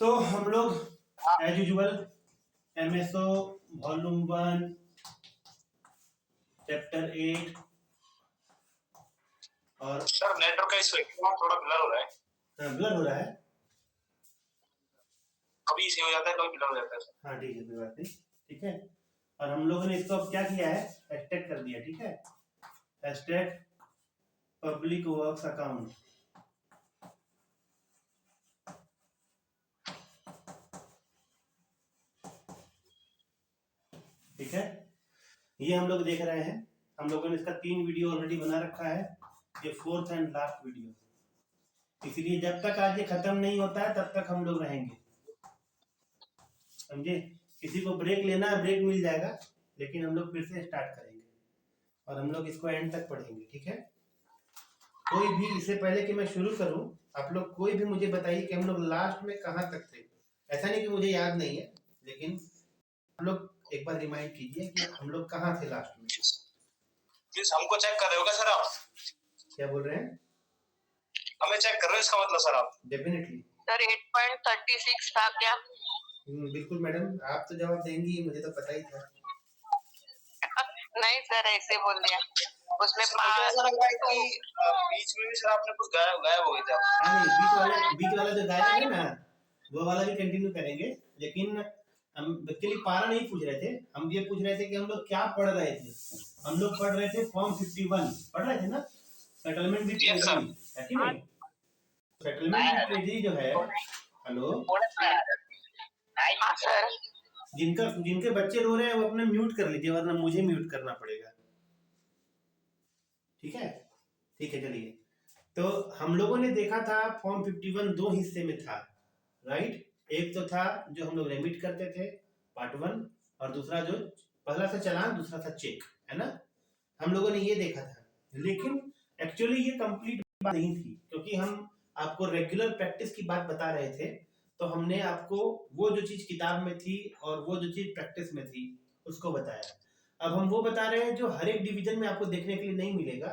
तो हम लोग as usual MSO volume 1 chapter 8 और सर नेटवर्क का इशू है, थोड़ा ब्लर हो रहा है। ब्लर हो रहा है, कभी इसे हो जाता है, कभी ब्लर हो जाता है। हाँ ठीक है, कोई बात नहीं, ठीक है। और हम लोगों ने इसको अब क्या किया है, हैशटैग कर दिया, ठीक है। हैशटैग पब्लिक वर्क्स अकाउंट, ठीक है। ये हम लोग देख रहे हैं, हम लोगों ने इसका 3 वीडियो ऑलरेडी बना रखा है, ये 4th एंड लास्ट वीडियो, इसलिए जब तक आज ये खत्म नहीं होता है तब तक हम लोग रहेंगे, समझे। किसी को ब्रेक लेना है ब्रेक मिल जाएगा, लेकिन हम लोग फिर से स्टार्ट करेंगे और हम लोग इसको एंड तक पढ़ेंगे, ठीक है। कोई भी, इससे पहले कि मैं शुरू करूं, आप लोग कोई भी मुझे बताइए कि हम लोग लास्ट में कहां तक थे। ऐसा नहीं कि मुझे याद नहीं है, लेकिन हम लोग एक बार रिमाइंड कीजिए कि हम लोग कहां थे लास्ट में। प्लीज हमको चेक कर रहे हो क्या सर आप? क्या बोल रहे हैं? हमें चेक कर रहे हो इसका मतलब सर आप? डेफिनेटली सर 8.36 था क्या? बिल्कुल मैडम, आप तो जवाब देंगी, मुझे तो पता ही था। नहीं सर, ऐसे बोल दिया उसमें बीच में भी सर आपने कुछ गायब हो गए थे। नहीं, बीच वाला जो गायब है ना, वो वाला भी कंटिन्यू करेंगे, लेकिन हम एक्चुअली पारा नहीं पूछ रहे थे, हम ये पूछ रहे थे कि हम लोग क्या पढ़ रहे थे। हम लोग पढ़ रहे थे फॉर्म 51 पढ़ रहे थे ना, सेटलमेंट विद ट्रेजरी, है कि नहीं? सेटलमेंट विद ट्रेजरी जो है, हेलो सर, जिनके बच्चे रो रहे हैं वो अपने म्यूट कर लीजिए, वरना मुझे म्यूट करना पड़ेगा, ठीक है। ठीक है, चलिए। तो हम लोगों ने देखा था फॉर्म 51 दो हिस्से में था, राइट। एक तो था जो हम लोग रेमिट करते थे, पार्ट 1, और दूसरा जो पहला था चालान, दूसरा था चेक, है ना। हम लोगों ने ये देखा था, लेकिन एक्चुअली ये कंप्लीट बात नहीं थी, क्योंकि हम आपको रेगुलर प्रैक्टिस की बात बता रहे थे। तो हमने आपको वो जो चीज किताब में थी और वो जो चीज प्रैक्टिस में थी उसको बताया। अब हम वो बता रहे हैं जो हर एक डिवीजन में आपको देखने के लिए नहीं मिलेगा,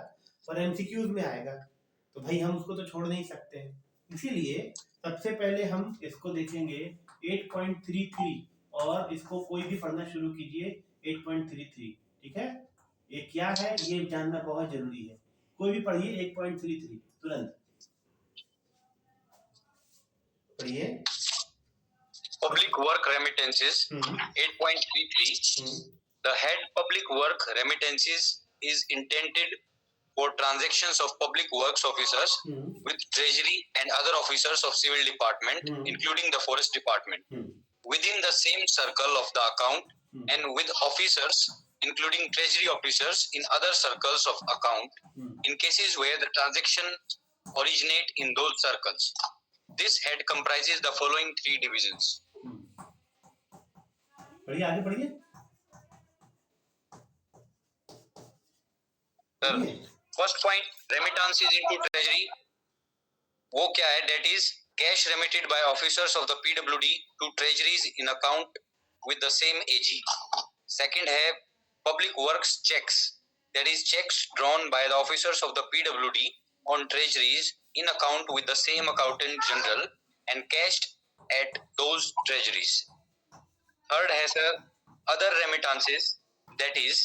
पर एमसीक्यूज में आएगा, तो भाई हम उसको तो छोड़ नहीं सकते हैं। इसीलिए सबसे पहले हम इसको देखेंगे 8.33, और इसको कोई भी पढ़ना शुरू कीजिए 8.33, ठीक है। ये क्या है ये जानना बहुत जरूरी है, कोई भी पढ़िए 8.33 तुरंत पढ़िए। Public work remittances 8.33. The head public work remittances is intended for transactions of public works officers with treasury and other officers of civil department, including the forest department, within the same circle of the account, and with officers including treasury officers in other circles of account, in cases where the transaction originate in those circles. This head comprises the following 3 divisions. पढ़िए, आगे पढ़िए। First point, remittances into treasury. वो क्या है? That is cash remitted by officers of the PWD to treasuries in account with the same AG. Second है public works checks. That is checks drawn by the officers of the PWD on treasuries in account with the same accountant general and cashed at those treasuries. Third है sir other remittances. That is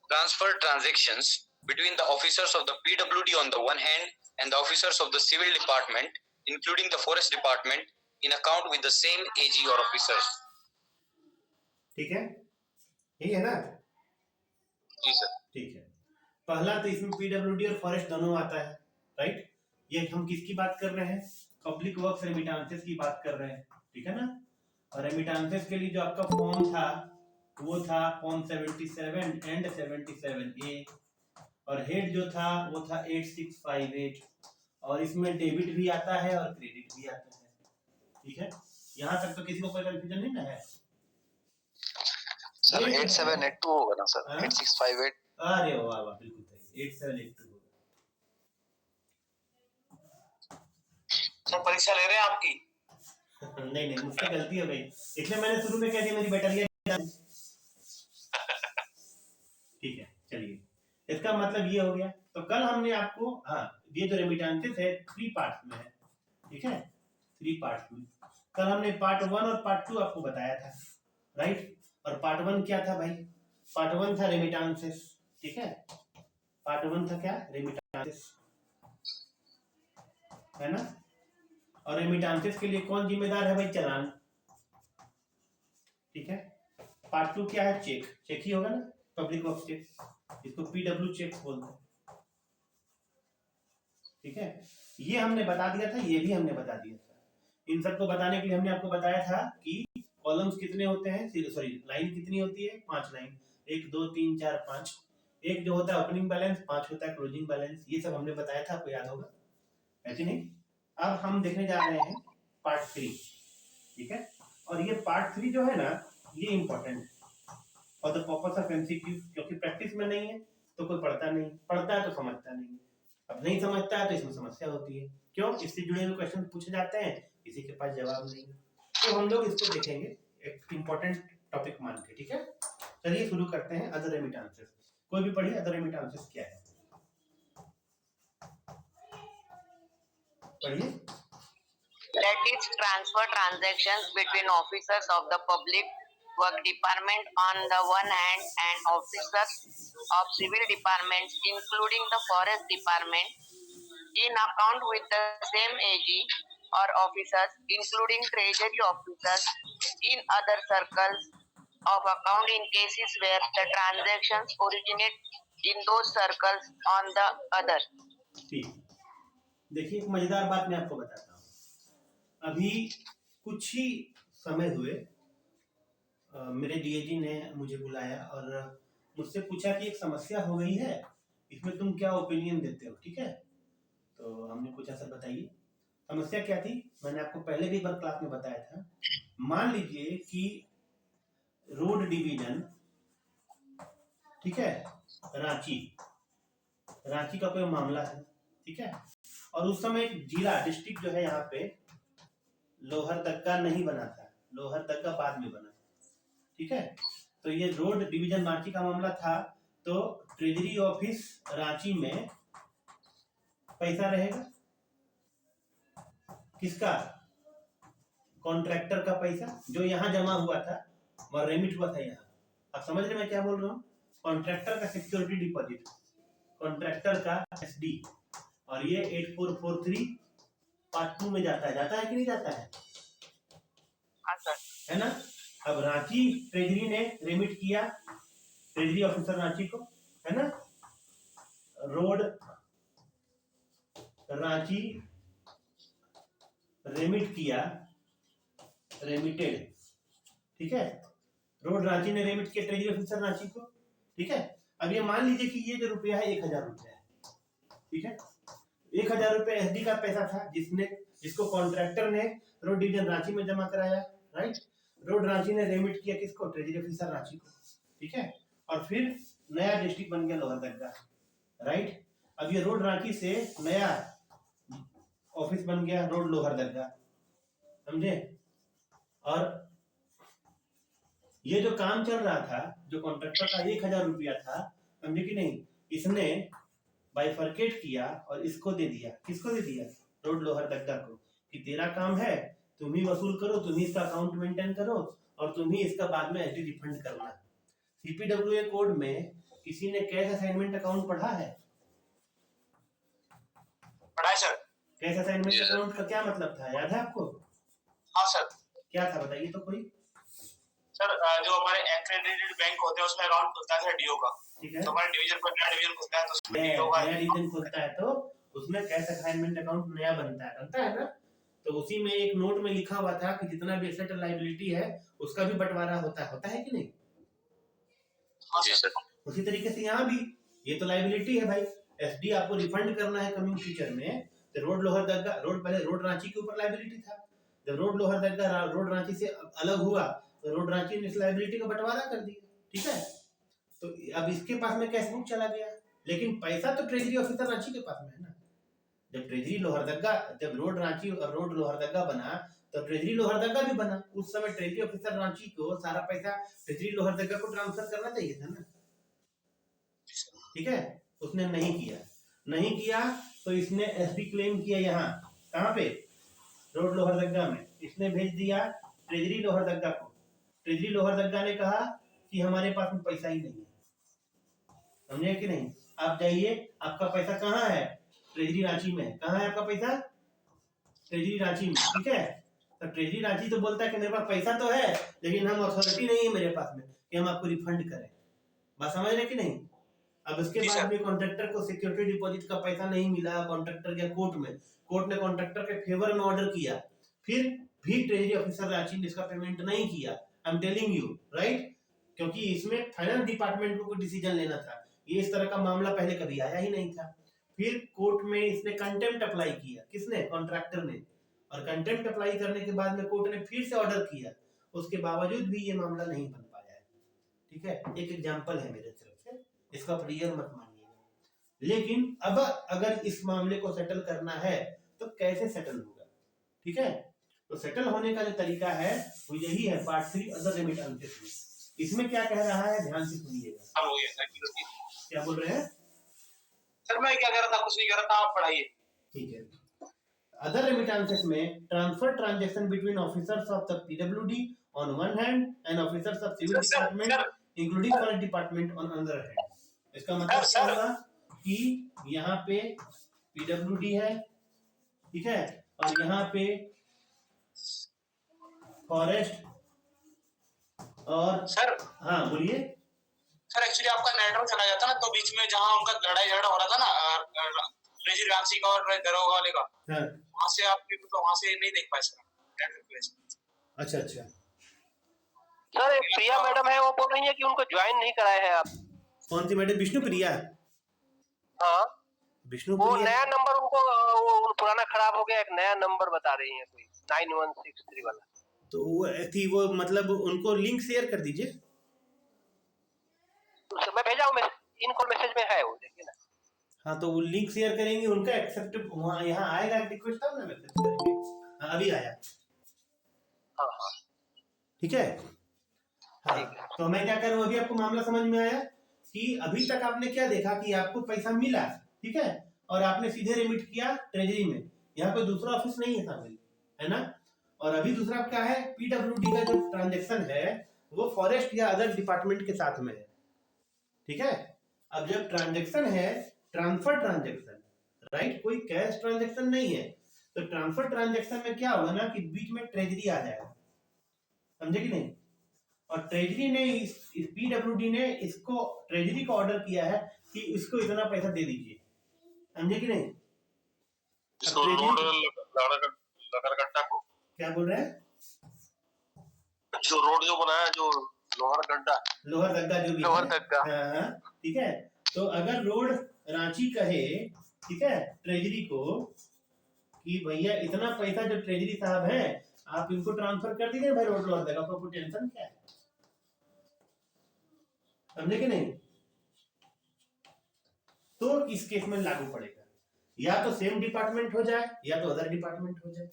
transfer transactions between the officers of the PWD on the one hand and the officers of the civil department, including the forest department, in account with the same AG or officers. ठीक है, यही है ना? जी sir. ठीक है, पहला तो इसमें पीडब्ल्यूडी और फॉरेस्ट दोनों आता है, राइट। ये हम किसकी बात कर रहे हैं? पब्लिक वर्क्स रेमिटेंसेस की बात कर रहे हैं, ठीक है ना। और रेमिटेंसेस के लिए जो आपका फॉर्म था वो था फॉर्म 77 एंड 77A, और हेड जो था वो था 8658, और इसमें डेबिट भी आता है और क्रेडिट भी आता है, ठीक है। यहाँ तक तो किसी को कोई कंफ्यूजन नहीं ना है? सर 8782 होगा ना सर? 8658। अरे वाह वाह, बिल्कुल सही, 8782 होगा। सर परीक्षा ले रहे हैं आपकी? नहीं नहीं, मुझसे गलती हो गई, इसलिए मैंने शुरू में कह दिया मेरी बैटरिया। ठीक है, चलिए, इसका मतलब ये हो गया। तो कल हमने आपको, हाँ, ये जो रेमिटेंसेस है 3 पार्ट्स में है, ठीक है, 3 पार्ट्स में। कल हमने पार्ट 1 और पार्ट 2 आपको बताया था, राइट। और पार्ट 1 क्या था भाई? पार्ट 1 था रेमिटांसेस, ठीक है। पार्ट 1 था क्या? रेमिटांसेस, है ना। और रेमिटांसेस के लिए कौन जिम्मेदार है भाई? चालान, ठीक है। पार्ट 2 क्या है? चेक, चेक ही होगा ना, पब्लिक वर्क चेक, इसको पीडब्ल्यू चेक्स बोलते हैं, ठीक है। ये हमने बता दिया था, ये भी हमने बता दिया था। इन सबको बताने के लिए हमने आपको बताया था कि कॉलम्स कितने होते हैं, सॉरी लाइन कितनी होती है? 5 लाइन, 1 2 3 4 5। एक जो होता है ओपनिंग बैलेंस, 5 होता है क्लोजिंग बैलेंस, ये सब हमने बताया था, आपको याद होगा, है कि नहीं। अब हम देखने जा रहे हैं पार्ट 3, ठीक है। और ये पार्ट 3 जो है ना, ये इंपॉर्टेंट है for the purpose of MCQ, क्योंकि प्रैक्टिस में नहीं है तो कोई पढ़ता नहीं, पढ़ता है तो समझता नहीं, अब नहीं समझता है तो इसमें समस्या होती है। क्यों? इससे जुड़े हुए क्वेश्चन पूछे जाते हैं, किसी के पास जवाब नहीं है, तो हम लोग इसको देखेंगे एक इंपॉर्टेंट टॉपिक मान के, ठीक है। चलिए शुरू करते हैं। अदर रेमिटेंसेस, कोई भी पढ़िए अदर रेमिटेंसेस क्या है, पढ़िए। That is transfer transactions between officers of the public work department on the one hand and officers of civil departments including the forest department in account with the same AG or officers including treasury officers in other circles of account in cases where the transactions originate in those circles on the other. ठीक, देखिए एक मजेदार बात मैं आपको बताता हूँ। अभी कुछ ही समय हुए मेरे डीएजी ने मुझे बुलाया और मुझसे पूछा कि एक समस्या हो गई है, इसमें तुम क्या ओपिनियन देते हो, ठीक है। तो हमने पूछा सर बताइए समस्या क्या थी। मैंने आपको पहले भी बार क्लास में बताया था, मान लीजिए कि रोड डिवीजन, ठीक है, रांची, रांची का कोई मामला है, ठीक है। और उस समय जिला डिस्ट्रिक्ट जो है यहाँ पे लोहरदगा नहीं बना था, लोहरदगा बाद में बना, ठीक है। तो ये रोड डिवीजन रांची का मामला था, तो ट्रेजरी ऑफिस रांची में पैसा रहेगा किसका? कॉन्ट्रैक्टर का पैसा, जो यहाँ जमा हुआ था वह रेमिट हुआ था यहाँ। आप समझ रहे मैं क्या बोल रहा हूँ? कॉन्ट्रैक्टर का सिक्योरिटी डिपॉजिट, कॉन्ट्रैक्टर का एसडी, और ये 8443 पार्ट 2 में जाता है कि नहीं जाता है? है ना। अब रांची ट्रेजरी ने रेमिट किया, ट्रेजरी ऑफिसर रांची को, है ना। रोड रांची रेमिट किया, रेमिटेड, ठीक है। रोड रांची ने रेमिट किया ट्रेजरी ऑफिसर रांची को, ठीक है। अब ये मान लीजिए कि ये जो रुपया है 1000 रुपया है, ठीक है। 1000 रुपया एसडी का पैसा था जिसको कॉन्ट्रैक्टर ने रोड डिवीजन रांची में जमा कराया, राइट। रोड रांची ने रेमिट किया किसको? ट्रेजरी ऑफिसर रांची को, ठीक है। और फिर नया डिस्ट्रिक्ट बन गया लोहरदगा, राइट। अब ये रोड रांची से नया ऑफिस बन गया रोड लोहरदगा, समझे। और ये जो काम चल रहा था, जो कॉन्ट्रैक्टर का 1000 रुपया था, समझे कि नहीं, इसने बाइफरकेट किया और इसको दे दिया, किसको दे दिया? रोड लोहरदगा को, कि तेरा काम है, तुम ही वसूल करो, तुम ही इसका अकाउंट मेंटेन करो और तुम ही इसका बाद में एसडी रिफंड करना। सीपीडब्ल्यूए कोड में किसी ने कैश असाइनमेंट अकाउंट पढ़ा है? पढ़ा है सर। कैश असाइनमेंट अकाउंट का क्या मतलब था, याद है आपको? हाँ सर। क्या था बताइए तो कोई। सर जो हमारे एक्रेडिटेड बैंक होते हैं उसमें अकाउंट खुलता है डीओ का, ठीक है। तो हमारे डिवीजन पर नया डिवीजन खुलता है तो उसमें डीओ का नया डिवीजन खुलता है तो उसमें कैश असाइनमेंट अकाउंट नया बनता है ना। तो उसी में एक नोट में लिखा हुआ था कि जितना भी एसेट लायबिलिटी है उसका भी बंटवारा होता है कि नहीं? हाँ सर। उसी तरीके से यहाँ भी ये तो लायबिलिटी है भाई, एसडी आपको रिफंड करना है कमिंग फ्यूचर में। तो रोड लोहरदगा, रोड पहले रोड रांची के ऊपर लायबिलिटी था, जब रोड लोहरदगा रोड रांची से अलग हुआ तो रोड रांची ने इस लायबिलिटी का बंटवारा कर दिया, ठीक है। तो अब इसके पास में कैश बुक चला गया, लेकिन पैसा तो ट्रेजरी ऑफिसर रांची के पास में है ना। जब ट्रेजरी लोहरदगा, जब रोड रांची और रोड लोहरदगा बना तो ट्रेजरी लोहरदगा भी बना। उस समय ट्रेजरी ऑफिसर रांची को सारा पैसा ट्रेजरी लोहरदगा को ट्रांसफर करना चाहिए था ना, ठीक है। उसने नहीं किया तो इसने एसडी क्लेम किया यहाँ, कहाँ पे? रोड लोहरदग्गा में, इसने भेज दिया ट्रेजरी लोहरदग्गा को। ट्रेजरी लोहरदग्गा ने कहा कि हमारे पास में पैसा ही नहीं है, समझे कि नहीं। आप जाइए, आपका पैसा कहाँ है, ट्रेजरी रांची में। कहाँ है आपका पैसा, ट्रेजरी रांची में, ठीक है। तो ट्रेजरी रांची तो बोलता है कि मेरे पास पैसा तो है, लेकिन हम अथॉरिटी नहीं है मेरे पास में कि हम आपको रिफंड करें। बात समझ रहे कि नहीं। अब उसके बाद में कॉन्ट्रैक्टर को सिक्योरिटी डिपॉजिट का पैसा नहीं मिला, कॉन्ट्रैक्टर गया कोर्ट में, कोर्ट ने कॉन्ट्रैक्टर के फेवर में ऑर्डर किया, फिर भी ट्रेजरी ऑफिसर रांची ने इसका पेमेंट नहीं किया। I am telling you, right, क्योंकि इसमें फाइनेंस डिपार्टमेंट को कोई डिसीजन लेना था। ये इस तरह का मामला पहले कभी आया ही नहीं था। फिर कोर्ट में इसने कंटेम्प्ट अप्लाई किया, किसने, कॉन्ट्रैक्टर ने। और कंटेम्प्ट अप्लाई करने के बाद में कोर्ट ने फिर से ऑर्डर किया, उसके बावजूद भी ये मामला नहीं बन पाया है, ठीक है। एक एग्जांपल है मेरे तरफ से, इसका आप रियल मत मानिएगा। लेकिन अब अगर इस मामले को सेटल करना है तो कैसे सेटल होगा, ठीक है। तो सेटल होने का जो तरीका है वो यही है, पार्ट 3 अदर रेमिटेंसेस में। इसमें क्या कह रहा है, ध्यान से सुनिएगा। क्या बोल रहे हैं सर? मैं क्या कह रहा था, कुछ नहीं कह रहा था, आप पढ़ाइए। ठीक है। अदर रेमिटेंसेस में transfer transaction between officers of the PWD on one hand and officers of civil department including forest department on other hand. इसका मतलब क्या होगा कि यहाँ पे पीडब्ल्यूडी है, ठीक है, और यहाँ पे फॉरेस्ट और सर हाँ बोलिए। सर एक्चुअली आपका नेटवर्क चला जाता ना, तो बीच में जहाँ उनका लड़ाई झगड़ा हो रहा था ना, ट्रेजरी रांची का और दरोगा वाले का, हाँ वहाँ से आप तो वहाँ से नहीं देख पाए सर नेटवर्क की वजह से। अच्छा अच्छा। सर एक प्रिया मैडम है, वो बोल रही है कि उनको ज्वाइन नहीं कराए हैं आप। कौन सी मैडम, विष्णु प्रिया? हाँ, विष्णु वो प्रिया नया नंबर उनको, वो पुराना खराब हो गया, एक नया नंबर बता रही है कोई 9163 वाला। तो वो थी, वो मतलब उनको लिंक शेयर कर दीजिए। तो मैं भेजा हूँ, इनको मैसेज में है वो, देखिए ना। हाँ तो वो लिंक शेयर करेंगे, उनका एक्सेप्ट वहाँ यहाँ आएगा रिक्वेस्ट, तब ना मैसेज करेंगे। हाँ अभी आया, हाँ हाँ ठीक है। हाँ तो मैं क्या करूँ, अभी आपको मामला समझ में आया कि अभी तक आपने क्या देखा कि आपको पैसा मिला, ठीक है, और आपने सीधे रेमिट किया ट्रेजरी में, यहाँ कोई दूसरा ऑफिस नहीं है शामिल, है ना। और अभी दूसरा क्या है, पीडब्ल्यूडी का जो ट्रांजेक्शन है वो फॉरेस्ट या अदर डिपार्टमेंट के साथ में है, ठीक है। अब जब ट्रांजेक्शन है ट्रांसफर ट्रांजेक्शन, राइट, कोई कैश ट्रांजेक्शन नहीं है, तो ट्रांसफर ट्रांजेक्शन में क्या होगा ना कि बीच में ट्रेजरी आ जाएगा, समझे कि नहीं। और ट्रेजरी ने इस पीडब्ल्यूडी ने इसको ट्रेजरी को ऑर्डर किया है कि इसको इतना पैसा दे दीजिए, समझे कि नहीं। इसको रोड लकड़गड्ढा को क्या बोल रहे हैं, जो रोड जो बनाया जो लोहरगड्ढा जो भी लोहरदग्गा। हाँ, ठीक है। तो अगर रोड रांची कहे, ठीक है, ट्रेजरी को कि भैया इतना पैसा जो ट्रेजरी साहब है आप इनको ट्रांसफर कर दीजिए भाई रोड लोहरदग्गा को, कोई टेंशन क्या है, समझे कि नहीं। तो इस केस में लागू पड़ेगा, या तो सेम डिपार्टमेंट हो जाए या तो अदर डिपार्टमेंट हो जाए।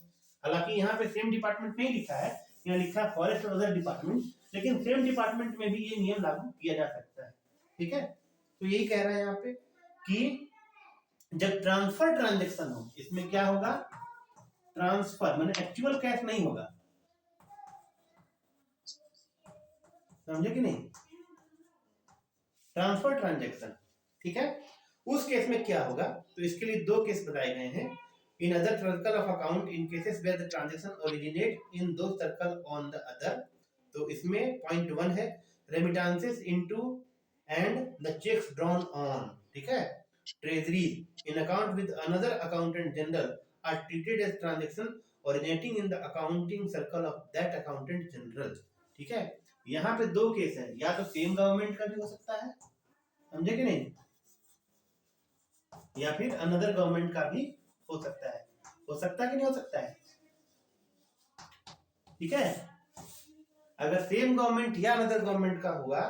हालांकि यहाँ पे सेम डिपार्टमेंट नहीं लिखा है, यहाँ लिखा है फॉरेस्ट और अदर डिपार्टमेंट, लेकिन सेम डिपार्टमेंट में भी ये नियम लागू किया जा सकता है, ठीक है। तो यही कह रहा है यहाँ पे कि जब ट्रांसफर ट्रांजेक्शन हो, इसमें क्या होगा, ट्रांसफर माने एक्चुअल कैश नहीं होगा, समझे कि नहीं, ट्रांसफर ट्रांजेक्शन, ठीक है। उस केस में क्या होगा, तो इसके लिए दो केस बताए गए हैं। In other circle of account in cases where the transaction originate in two circle on the other. तो इसमें पॉइंट 1 है remittances into and the cheques drawn on, ठीक है, treasury in account with another accountant general are treated as transaction originating in the accounting circle of that accountant general, ठीक है। यहाँ पे दो केस है, या तो सेम गवर्नमेंट का भी हो सकता है, समझे कि नहीं, या फिर अनदर गवर्नमेंट का भी हो सकता है, हो सकता है कि नहीं हो सकता है, ठीक है। अगर सेम गवर्नमेंट या अनदर गवर्नमेंट का हुआ,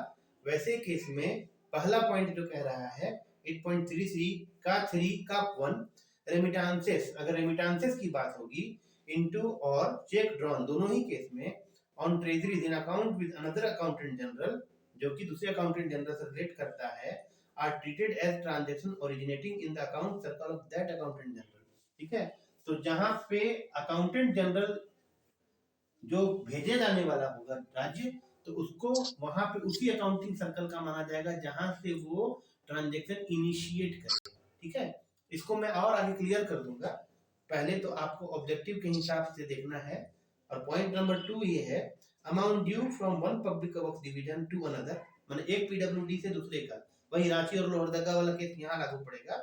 वैसे केस में पहला पॉइंट जो कह रहा है 8.33 का 3 का 1 रेमिटेंसेस, अगर रेमिटेंसेस की बात होगी इनटू और चेक ड्रॉन, दोनों ही केस में on treasury in account with another accountant general, जो कि दूसरे अकाउंटेंट जनरल से रिलेट करता है, are treated as transaction originating in the account circle of that accountant general, ठीक है। तो जहां पे अकाउंटेंट जनरल जो भेजे जाने वाला होगा राज्य, तो उसको वहां पे उसी अकाउंटिंग सर्कल का माना जाएगा जहां से वो ट्रांजेक्शन इनिशिएट करे। ठीक है, इसको मैं और आगे क्लियर कर दूंगा, पहले तो आपको ऑब्जेक्टिव के हिसाब से देखना है। और पॉइंट नंबर 2 ये है, amount due from one public works division to another, माने एक पीडब्ल्यूडी से दूसरे का, वही रांची और लोहरदगा वाला केस यहाँ लागू पड़ेगा,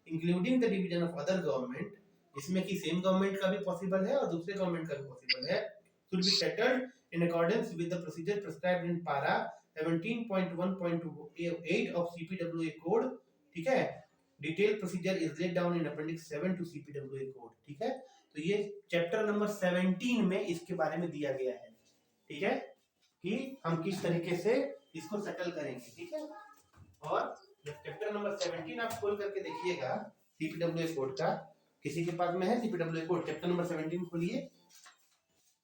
including the division of other government, इसमें कि सेम गवर्नमेंट का भी पॉसिबल है और दूसरे गवर्नमेंट का भी पॉसिबल है, should be settled in accordance with the procedure prescribed in para 17.1.8 of CPWA code। ठीक है, detail procedure is laid down in appendix 7 to CPWA code. ठीक है, तो ये चैप्टर नंबर 17 में इसके बारे में दिया गया है। ठीक है, कि हम किस तरीके से इसको सेटल करेंगे। ठीक है, और चैप्टर नंबर 17 आप खोल करके देखिएगा CPWA कोड का, किसी के पास में है CPWA कोड, चैप्टर नंबर 17 खोलिए।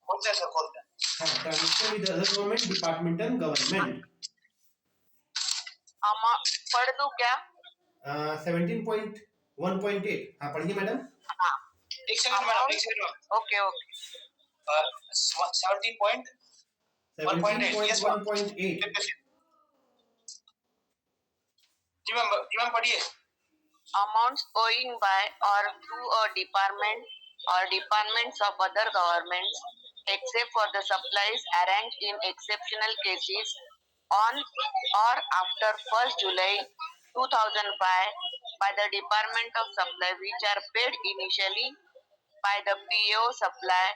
खोलते हैं सर, खोलते हैं। हाँ, transaction with other government department and government. पढ़ दूं क्या? 17.1.8। हाँ पढ़िए मैडम। हाँ, एक सेकंड मैडम, एक सेकंड। Okay okay. 17.1.8 17.1.8। जी मैम पढ़िए। Amounts owing by or to a department or departments of other governments, except for the supplies arranged in exceptional cases on or after 1st July 2005 by the Department of Supply, which are paid initially by the PO supply,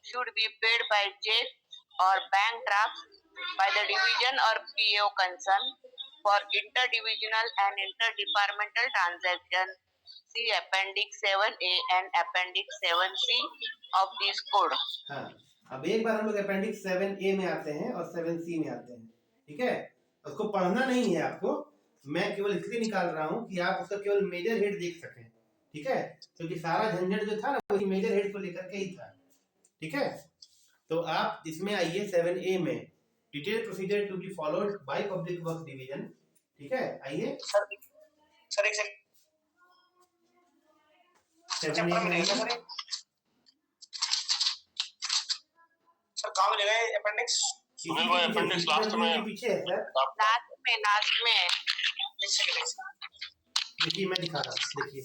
should be paid by check or bank drafts by the division or PO concerned. For interdivisional and interdepartmental transaction, see Appendix 7A and Appendix 7C of this code। हाँ, अब एक बार हम लोग appendix 7A में आते हैं और 7C में आते हैं। ठीक है, उसको पढ़ना नहीं है आपको, मैं केवल इसलिए निकाल रहा हूँ कि आप उसका केवल मेजर हेड देख सकें। ठीक है, क्योंकि सारा झंझट जो था ना वो मेजर हेड को लेकर के ही था। ठीक है, तो आप इसमें आइए 7A में, detail procedure to be followed by public works division. ठीक है, आइए सर एक सेकंड, 7A में आइए। सर कहाँ मिलेगा ये अपेंडिक्स? सुनील भाई अपेंडिक्स लास्ट में पीछे है सर, लास्ट में एक सेकंड। देखिए मैं दिखा रहा हूँ, देखिए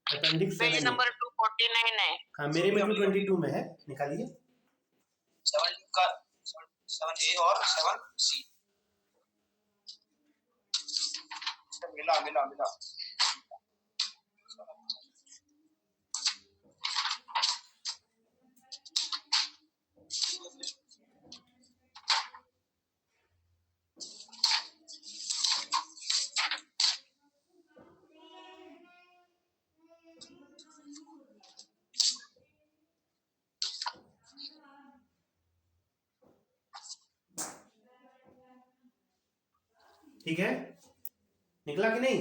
अपेंडिक्स पेज 7A। नंबर 249 है। हाँ, मेरे में 222 में है, निकालिए। 7A और 7C मिला। ठीक है, निकला कि नहीं?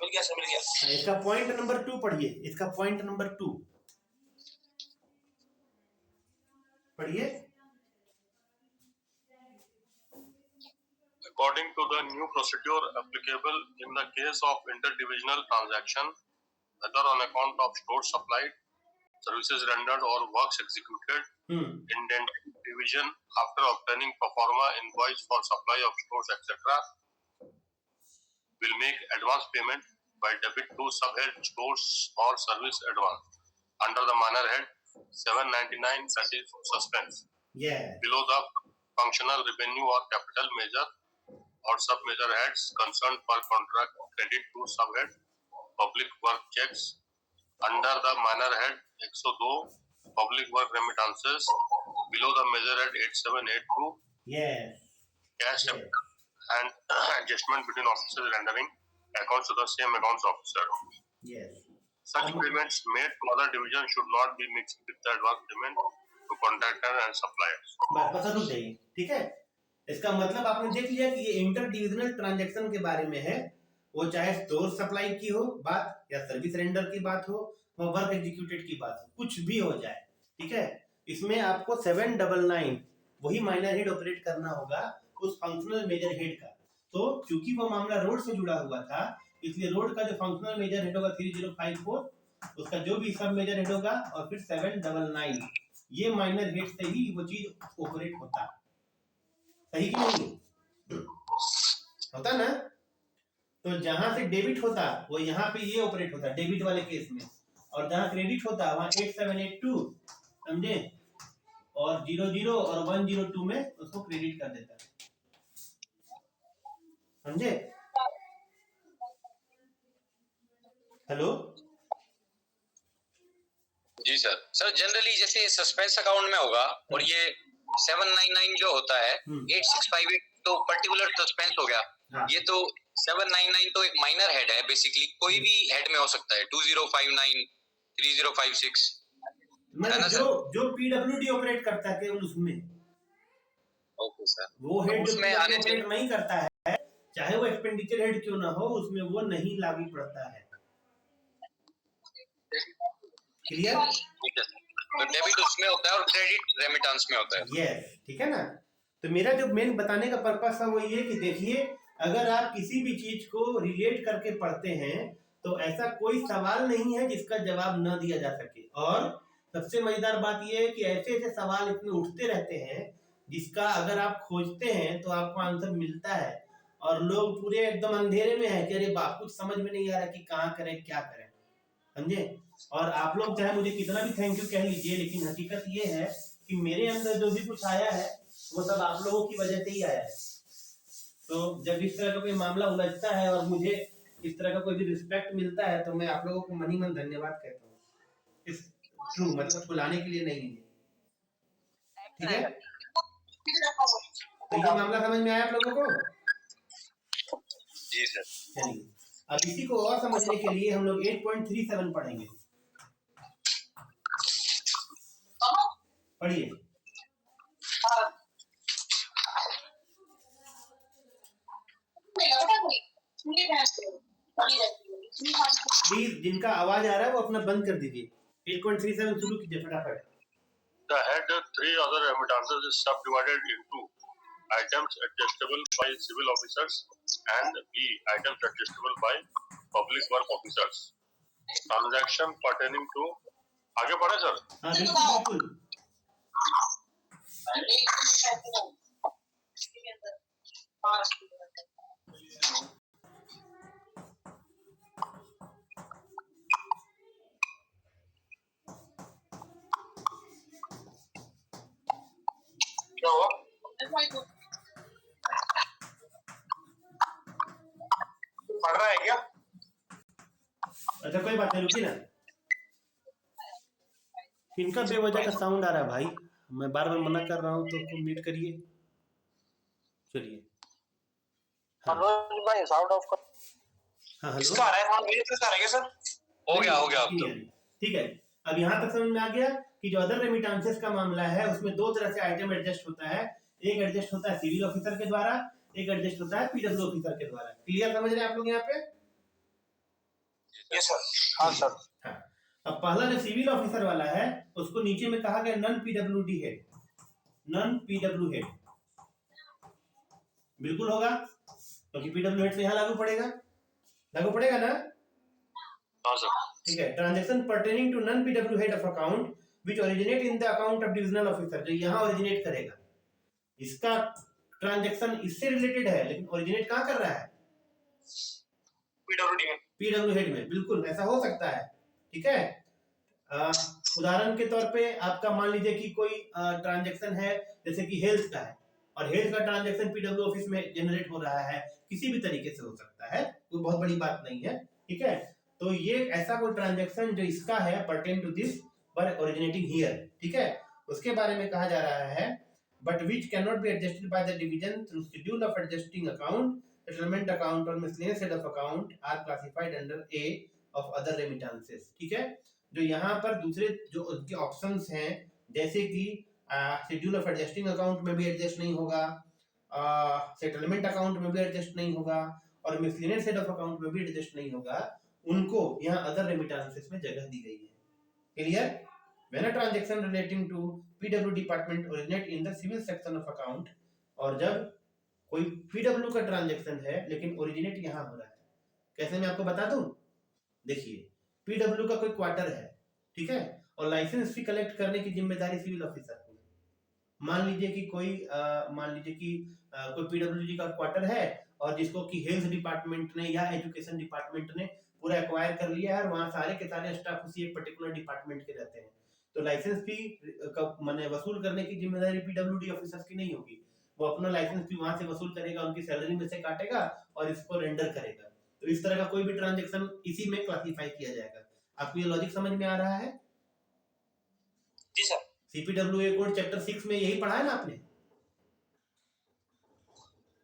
मिल गया सर, मिल गया। हाँ, इसका पॉइंट नंबर 2 पढ़िए, इसका पॉइंट नंबर 2 पढ़िए। According to the new procedure applicable in the case of interdivisional transaction, whether on account of stores supplied, services rendered or works executed, intended division after obtaining pro forma invoice for supply of stores etc. will make advance payment by debit to subhead stores or service advance under the manner head 799 that is suspense below the functional revenue or capital measure or sub measure heads concerned per contract credit to subhead public work checks under the manner head 102 public work remittances below the measure head 8782 cash and adjustment between officers rendering accounts to the same accounts officer. Such payments made to other division should not be mixed with the advance payment to contractor and suppliers. बस रुक जाइए। ठीक है, इसका मतलब आपने देख लिया कि ये इंटर डिविजनल ट्रांजैक्शन के बारे में है, वो चाहे स्टोर सप्लाई की हो बात या सर्विस रेंडर की बात हो या वर्क एग्जीक्यूटेड की बात हो, कुछ भी हो जाए। ठीक है, इसमें आपको 799 वही माइनर हेड ऑपरेट करना होगा उस फंक्शनल मेजर हेड का। तो क्योंकि वो मामला रोड से जुड़ा हुआ था, इसलिए रोड का जो फंक्शनल मेजर हेड होगा 3054 उसका जो भी सब मेजर हेड होगा और फिर 799, ये माइनर हेड से ही वो चीज ऑपरेट होता है। सही कि नहीं होता ना? तो जहां से डेबिट होता वो यहाँ पे ये ऑपरेट होता डेबिट वाले केस में, और जहां क्रेडिट होता वहां 8782 समझे, और 00 और 102 में उसको क्रेडिट कर देता है, समझे? हेलो जी सर। सर जनरली जैसे सस्पेंस अकाउंट में होगा और ये 799 जो होता है 8658 तो पर्टिकुलर सस्पेंस हो गया। हाँ। ये तो 799 तो एक माइनर हेड है बेसिकली, कोई भी हेड में हो सकता है, 2059 3056 मतलब जो पीडब्ल्यूडी ऑपरेट करता है केवल उसमें। Okay sir. वो हेड जो उसमें आने से ऑपरेट नहीं करता है, चाहे वो एक्सपेंडिचर हेड क्यों ना हो, उसमें वो नहीं लागू पड़ता है। क्लियर? ठीक है। तो डेबिट उसमें होता है और क्रेडिट रेमिटेंस में होता है। यस, ठीक है ना? तो मेरा जो मेन बताने का पर्पस था वो ये कि देखिए, अगर आप किसी भी चीज को रिलेट करके पढ़ते हैं तो ऐसा कोई सवाल नहीं है जिसका जवाब न दिया जा सके। और सबसे मजेदार बात यह है कि ऐसे ऐसे सवाल इतने उठते रहते हैं जिसका अगर आप खोजते हैं तो आपको आंसर मिलता है, और लोग पूरे एकदम अंधेरे में है कि अरे बाप कुछ समझ में नहीं आ रहा कि कहाँ करें क्या करें, समझे? और आप लोग चाहे मुझे कितना भी थैंक यू कह लीजिए, लेकिन हकीकत ये है कि मेरे अंदर जो भी कुछ आया है वो सब आप लोगों की वजह से ही आया है। तो जब इस तरह का कोई मामला उलझता है और मुझे इस तरह का कोई भी रिस्पेक्ट मिलता है तो मैं आप लोगों को मनी मन धन्यवाद कहता हूँ। इस ट्रू मतलब बुलाने के लिए नहीं है, ठीक है? तो ये मामला समझ में आया आप लोगों को? जी सर। चलिए, अब इसी को और समझने के लिए हम लोग 8.37 पढ़ेंगे। पढ़िए। प्लीज जिनका आवाज आ रहा है वो अपना बंद कर दीजिए। 8.37 शुरू कीजिए फटाफट। The head 3 other remittances is subdivided into items adjustable by civil officers and B items adjustable by public work officers. Transaction pertaining to आगे पढ़े सर? हाँ बिल्कुल। क्या हुआ? पढ़ रहा है क्या? अच्छा कोई बात नहीं, रुकिए ना। इनका बेवजह का साउंड आ रहा है भाई, मैं बार बार मना कर रहा हूँ तो म्यूट करिए। चलिए हाँ साउंड ऑफ कर। हाँ हेलो, इसका आ रहा है साउंड, मेरे से आ रहा है सर? हो गया अब तो। ठीक है। अब यहाँ तक समझ में आ गया कि जो अदर रेमिटेंसेस का मामला है उसमें दो तरह से आइटम एडजस्ट होता है। एक एडजस्ट होता है सिविल ऑफिसर के द्वारा, एक एडजस्ट होता है पीडब्ल्यू ऑफिसर के द्वारा। क्लियर समझ रहे हैं आप लोग यहाँ पे? Yes sir. हाँ सर। हाँ। अब पहला जो सिविल ऑफिसर वाला है उसको नीचे में कहा गया non PWD head, non PW head बिल्कुल होगा क्योंकि पीडब्ल्यू हेड से यहाँ लागू पड़ेगा ना? हाँ सर। ठीक है। Transaction pertaining to non PW head of account which originate in the account of divisional officer, जो यहाँ ओरिजिनेट करेगा, इसका ट्रांजैक्शन इससे रिलेटेड है लेकिन ओरिजिनेट कहाँ कर रहा है? पीडब्ल्यूडी में। पीडब्ल्यू हेड में। बिल्कुल ऐसा हो सकता है, ठीक है। उदाहरण के तौर पे आपका मान लीजिए कि कोई ट्रांजैक्शन है जैसे कि हेल्थ का है और हेल्थ का ट्रांजैक्शन पीडब्ल्यू ऑफिस में जनरेट हो रहा है, किसी भी तरीके से हो सकता है, कोई बहुत बड़ी बात नहीं है, ठीक है। तो ये ऐसा कोई ट्रांजैक्शन जो इसका है पर्टेन टू दिस पर ओरिजिनेटिंग हियर, ठीक है, उसके बारे में कहा जा रहा है but which can not be adjusted by the division through schedule of adjusting account, settlement account और miscellaneous head of account are classified under a of other remittances, ठीक है। जो यहाँ पर दूसरे जो उनके ऑप्शंस हैं जैसे कि शेड्यूल ऑफ एडजस्टिंग अकाउंट में भी एडजस्ट नहीं होगा, सेटलमेंट अकाउंट में भी एडजस्ट नहीं होगा और मिसलेनियस हेड ऑफ अकाउंट में भी एडजस्ट नहीं होगा, उनको यहाँ अदर रेमिटेंसेस में जगह दी गई है। Clear? When a transaction relating to PW department originate in the civil section of account, और जब कोई PW का ट्रांजैक्शन है लेकिन ओरिजिनेट यहाँ हो रहा है, कैसे मैं आपको बता दूं? देखिए पीडब्ल्यू का कोई क्वार्टर है, ठीक है, और लाइसेंस फी कलेक्ट करने की जिम्मेदारी सिविल ऑफिसर की। मान लीजिए कि कोई कोई पीडब्ल्यूडी का क्वार्टर है और जिसको कि हेल्थ डिपार्टमेंट ने या एजुकेशन डिपार्टमेंट ने पूरा एक्वायर कर लिया है और वहां सारे के सारे स्टाफ उसी एक पर्टिकुलर डिपार्टमेंट के रहते हैं, तो लाइसेंस फी माने वसूल करने की जिम्मेदारी पीडब्ल्यूडी ऑफिसर्स की नहीं होगी। वो अपना लाइसेंस फी वहां से वसूल करेगा, उनकी सैलरी में से काटेगा और इसको रेंडर करेगा। तो इस तरह का कोई भी ट्रांजैक्शन इसी में क्लासिफाई किया जाएगा। आपको ये लॉजिक समझ में आ रहा है? जी सर। सीपीडब्ल्यूए कोड चैप्टर 6 में यही पढ़ा है ना आपने?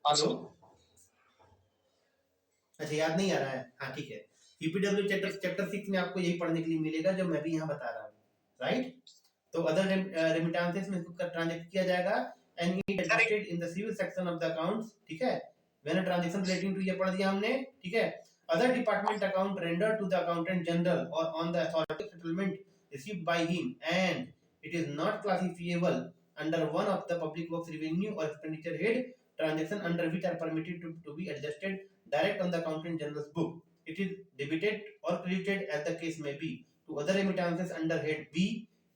हेलो, अच्छा याद नहीं आ रहा है? हाँ ठीक है, सीपीडब्ल्यू चैप्टर 6 में आपको यही पढ़ने के लिए मिलेगा जो मैं भी यहाँ बता रहा हूँ, राइट? तो अदर रेमिटेंसेस में इसको ट्रांजैक्ट किया जाएगा and it adjusted in the civil section of the accounts, ठीक है। When a transaction relating to, ये पढ़ दिया हमने, ठीक है। Other department account render to the accountant general और on the authority settlement received by him and it is not classifiable under one of the public works revenue or expenditure head, transaction under which are permitted to be adjusted direct on the accountant general's book. It is debited or credited as the case may be to other remittances under head B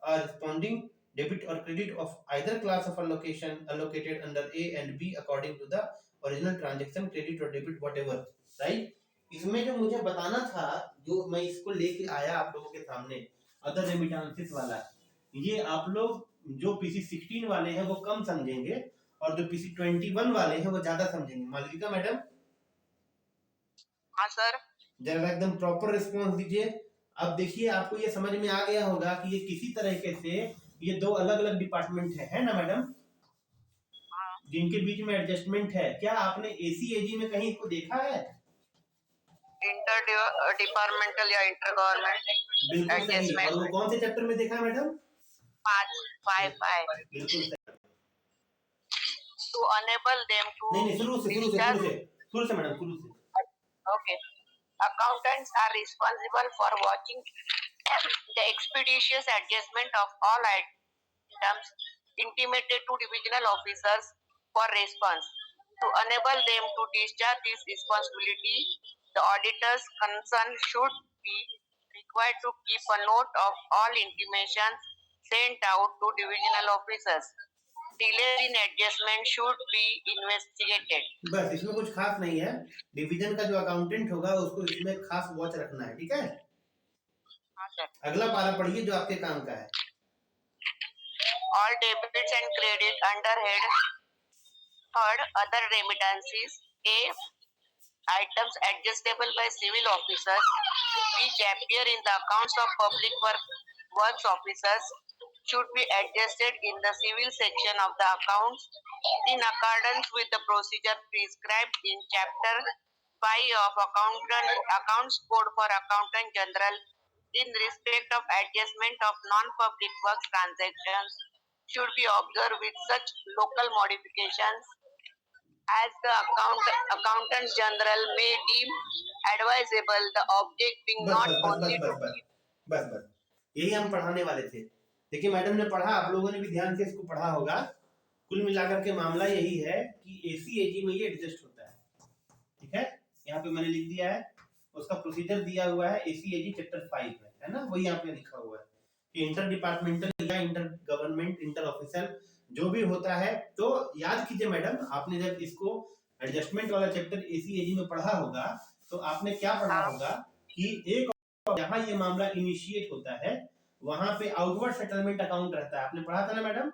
are responding debit or credit of either class of allocation allocated under A and B according to the original transaction, credit or debit whatever, right? इसमें जो मुझे बताना था, जो मैं इसको लेके आया आप लोगों के सामने, अदर रेमिटेंसेस वाला, ये आप लोग जो पीसी 16 वाले हैं वो कम समझेंगे और जो पीसी 21 वाले हैं वो ज्यादा समझेंगे। मालविका मैडम? हाँ सर। जरा एकदम प्रॉपर रिस्पांस दीजिए। अब देखिए आपको ये समझ में आ गया होगा कि ये किसी तरीके से ये दो अलग अलग डिपार्टमेंट है ना मैडम, जिनके बीच में एडजस्टमेंट है। क्या आपने एसीएजी में कहीं इसको देखा है? इंटर डिपार्टमेंटल या इंटर गवर्नमेंट बिल्कुल सही। और वो कौन से चैप्टर में देखा है मैडम? 5 बिल्कुल सही। to enable them to नहीं शुरू से मैडम, शुरू से। Okay. Accountants are responsible for watching the expeditious adjustment of all items intimated to divisional officers for response. To enable them to discharge this responsibility, the auditors concerned should be required to keep a note of all intimations sent out to divisional officers. Delays in adjustment should be investigated. बस इसमें कुछ खास नहीं है। Division का जो accountant होगा उसको इसमें खास वॉच रखना है, ठीक है? हाँ सर। अगला पारा पढ़िए जो आपके काम का है। All debits and credits under head other remittances, A, items adjustable by civil officers which appear in the accounts of public works officers should be adjusted in the civil section of the accounts in accordance with the procedure prescribed in chapter 5 of accounts code for accountant general in respect of adjustment of non-public works transactions should be observed with such local modifications as the accountant general may deem advisable, the object being not only to बस यही हम पढ़ाने वाले थे। देखिए madam ने पढ़ा, आप लोगों ने भी ध्यान से इसको पढ़ा होगा। कुल मिलाकर के मामला यही है कि एसीएजी में ये एडजस्ट होता है, ठीक है? यहाँ पे मैंने लिख दिया है, उसका प्रोसीजर दिया हुआ है एसीएजी चैप्टर 5 में, है ना? वही यहाँ पे लिखा हुआ है कि इंटर डिपार्टमेंटल या इंटर गवर्नमेंट इंटर ऑफिसर जो भी होता है। तो याद कीजिए मैडम, आपने जब इसको एडजस्टमेंट वाला चैप्टर एसीएजी में पढ़ा होगा तो आपने क्या पढ़ा होगा कि एक जहां ये मामला इनिशिएट होता है वहां पे आउटवर्ड सेटलमेंट अकाउंट रहता है। आपने पढ़ा था ना मैडम?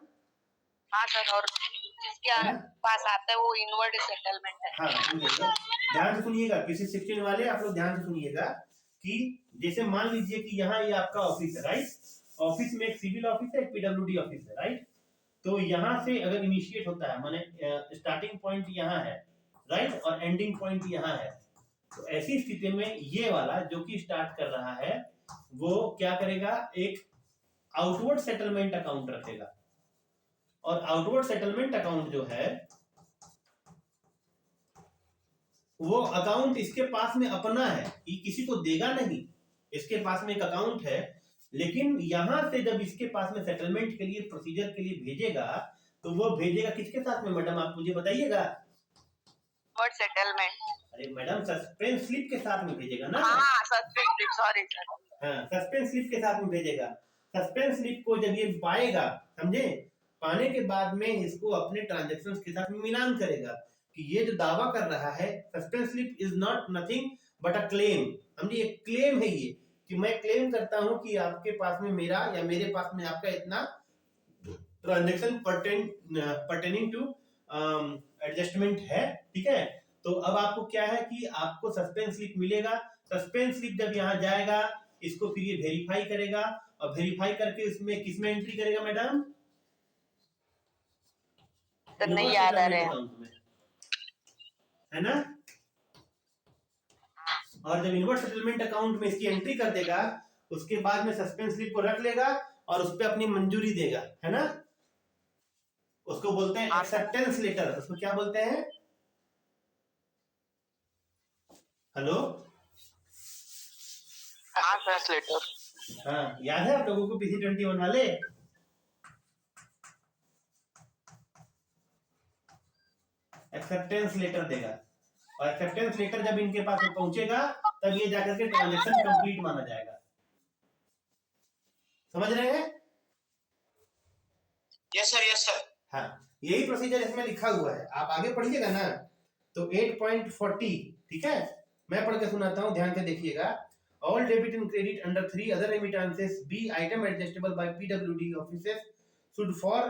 हाँ सर। और जिसके पास आता है वो इनवर्ड सेटलमेंट है। हाँ, ध्यान से सुनिएगा, पीसी 16 वाले आप लोग ध्यान से सुनिएगा कि जैसे मान लीजिए कि यहाँ ये आपका ऑफिस है, राइट? ऑफिस में एक सिविल ऑफिस है, एक पीडब्ल्यूडी ऑफिस है, राइट? तो यहाँ से अगर इनिशिएट होता है, माने स्टार्टिंग पॉइंट यहाँ है, राइट, और एंडिंग पॉइंट यहाँ है, तो ऐसी स्थिति में ये वाला जो कि स्टार्ट कर रहा है वो क्या करेगा, एक आउटवर्ड सेटलमेंट अकाउंट रखेगा। और आउटवर्ड सेटलमेंट अकाउंट जो है वो अकाउंट इसके पास में अपना है, ये किसी को देगा नहीं। इसके पास में एक अकाउंट है, लेकिन यहां से जब इसके पास में सेटलमेंट के लिए प्रोसीजर के लिए भेजेगा तो वो भेजेगा किसके साथ में मैडम, आप मुझे बताइएगा? सेटलमेंट। अरे मैडम सस्पेंस स्लिप के साथ में भेजेगा ना? हाँ, सस्पेंस स्लिप, सॉरी सर। हाँ, सस्पेंस स्लिप के साथ में भेजेगा। सस्पेंस स्लिप को जब ये पाएगा, समझे, पाने के बाद में इसको अपने ट्रांजैक्शंस के साथ मिलान करेगा कि ये जो दावा कर रहा है, suspense slip is not nothing but a claim. समझे, ये क्लेम है, ये कि मैं क्लेम करता हूं कि आपके पास में मेरा या मेरे पास में आपका इतना ट्रांजैक्शन पर्टेनिंग टू एडजस्टमेंट है। ठीक है, तो अब आपको क्या है कि आपको सस्पेंस स्लिप मिलेगा। सस्पेंस स्लिप जब यहाँ जाएगा, इसको फिर ये वेरीफाई करेगा और वेरीफाई करके इसमें किसमें एंट्री करेगा मैडम? तो नहीं याद आ रहे हैं, है ना। और जब इनवर्स सेटलमेंट अकाउंट में इसकी एंट्री कर देगा, उसके बाद में सस्पेंस स्लिप को रख लेगा और उस पर अपनी मंजूरी देगा, है ना। उसको बोलते हैं एक्सेप्टेंस लेटर। उसको क्या बोलते हैं? Hello, acceptance letter. हाँ, याद है आप लोगों को पीसी 21 वाले? एक्सेप्टेंस लेटर देगा और एक्सेप्टेंस लेटर जब इनके पास में पहुंचेगा तब ये जाकर के ट्रांजैक्शन कंप्लीट माना जाएगा। समझ रहे हैं? Yes sir, yes sir. हाँ, यही प्रोसीजर इसमें लिखा हुआ है, आप आगे पढ़िएगा ना। तो 8.40, ठीक है, मैं पढ़ के सुनाता हूं, ध्यान से देखिएगा। All debit and credit under 3 other remittances be item adjustable by PWD offices should for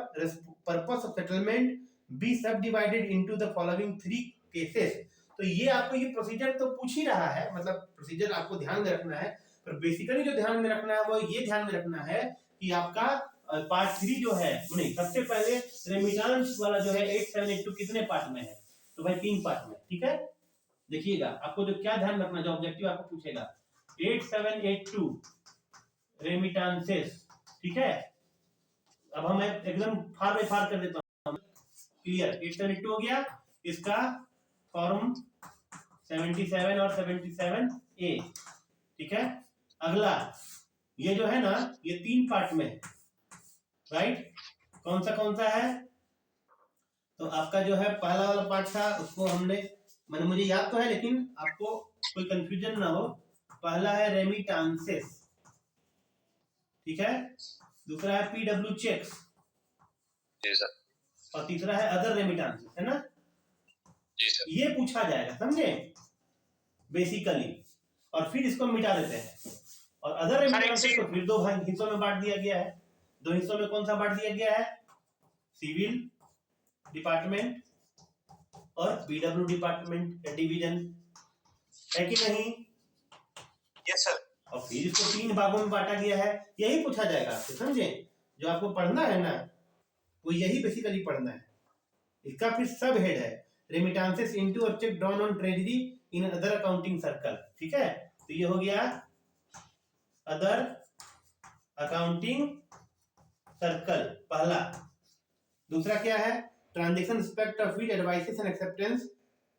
purpose of settlement be subdivided into the following 3 cases। तो ये आपको ये प्रोसीजर तो पूछ ही रहा है, मतलब प्रोसीजर आपको ध्यान में रखना है, पर बेसिकली जो ध्यान में रखना है वो ये ध्यान में रखना है कि आपका पार्ट 3 जो है, नहीं, सबसे पहले रेमिटेंस वाला जो है 8782 कितने पार्ट में है? तो भाई 3 पार्ट में। ठीक है, देखिएगा आपको जो क्या ध्यान रखना, जो ऑब्जेक्टिव आपको पूछेगा 8782 रेमिटेंसेस। ठीक है, अब हम एकदम फार बाय फार कर देता हूं, क्लियर। 8782 हो गया, इसका फॉर्म 77 और 77A। ठीक है, अगला ये जो है ना, ये 3 पार्ट में है, राइट। कौन सा है? तो आपका जो है पहला वाला पार्ट था, उसको हमने, मैंने, मुझे याद तो है लेकिन आपको कोई कंफ्यूजन ना हो, पहला है रेमिटेंसेस, ठीक है, दूसरा है पीडब्ल्यू चेक्स, जी सर, और तीसरा है अदर रेमिटेंसेस, है ना। जी सर। ये पूछा जाएगा, समझे, बेसिकली, और फिर इसको मिटा देते हैं। और अदर रेमिटेंसेस को फिर 2 हिस्सों में बांट दिया गया है। 2 हिस्सों में कौन सा बांट दिया गया है? सिविल डिपार्टमेंट और पीडब्ल्यू डिपार्टमेंट डिवीजन, है कि नहीं? Yes sir. और फिर इसको 3 भागों में बांटा गया है। यही पूछा जाएगा आपसे, समझे, जो आपको पढ़ना है ना, वो यही बेसिकली पढ़ना है। इसका फिर सब हेड है remittances into a check drawn on treasury in other accounting circle. ठीक है, तो ये हो गया अदर अकाउंटिंग सर्कल पहला। दूसरा क्या है? Transaction respect of which advices and acceptance.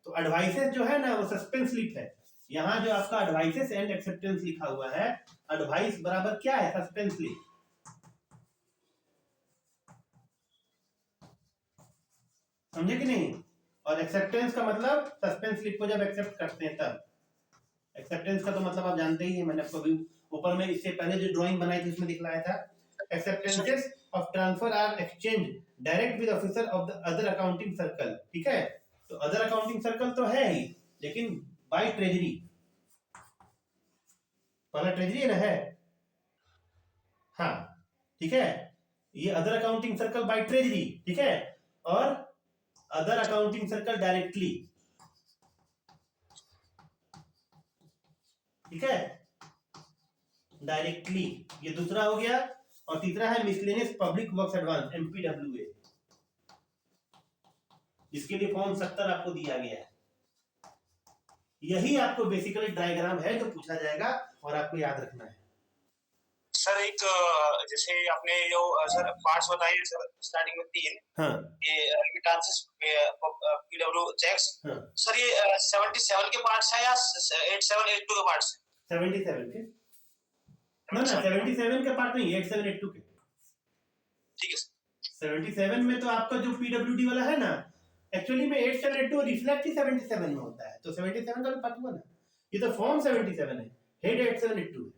तो एडवाइसेस जो है ना, वो सस्पेंस स्लिप है। यहाँ जो आपका एडवाइसेस एंड एक्सेप्टेंस लिखा हुआ है, एडवाइस बराबर क्या है? Suspense slip. समझे कि नहीं? और एक्सेप्टेंस का मतलब सस्पेंस स्लिप को जब एक्सेप्ट करते हैं तब। एक्सेप्टेंस का तो मतलब आप जानते ही हैं, मैंने आपको अभी ऊपर में इससे पहले जो ड्राइंग बनाई थी उसमें दिखलाया था। Acceptances of transfer R exchange direct with officer of the other accounting circle. ठीक है, तो अदर अकाउंटिंग सर्कल तो है ही, लेकिन बाय ट्रेजरी। पहला ट्रेजरी ना है, हाँ, ठीक है, ये other accounting circle by treasury, ठीक है, और अदर अकाउंटिंग सर्कल डायरेक्टली, ठीक है, डायरेक्टली, ये दूसरा हो गया। और तीसरा है मिसलेनियस पब्लिक वर्क्स एडवांस, एमपीडब्ल्यूए, जिसके लिए फॉर्म 70 आपको दिया गया है। यही आपको बेसिकली डायग्राम है जो पूछा जाएगा और आपको याद रखना है। सर एक जैसे आपने जो सर पार्ट्स बताए सर स्टार्टिंग में 3, हाँ, ये रेमिटेंसेस पीडब्ल्यू चेक्स, हाँ, सर ये 77 के पार्ट्स हैं या 8782 के पार्ट्स हैं? 77 के ना, 77 के पार्ट नहीं, 8782 के। ठीक है सर। 77 में तो आपका जो पीडब्ल्यूडी वाला है ना, एक्चुअली में 8782 रिफ्लेक्ट ही 77 में होता है, तो 77 का भी पार्ट हुआ ना। ये तो फॉर्म 77 है, हेड 8782 है।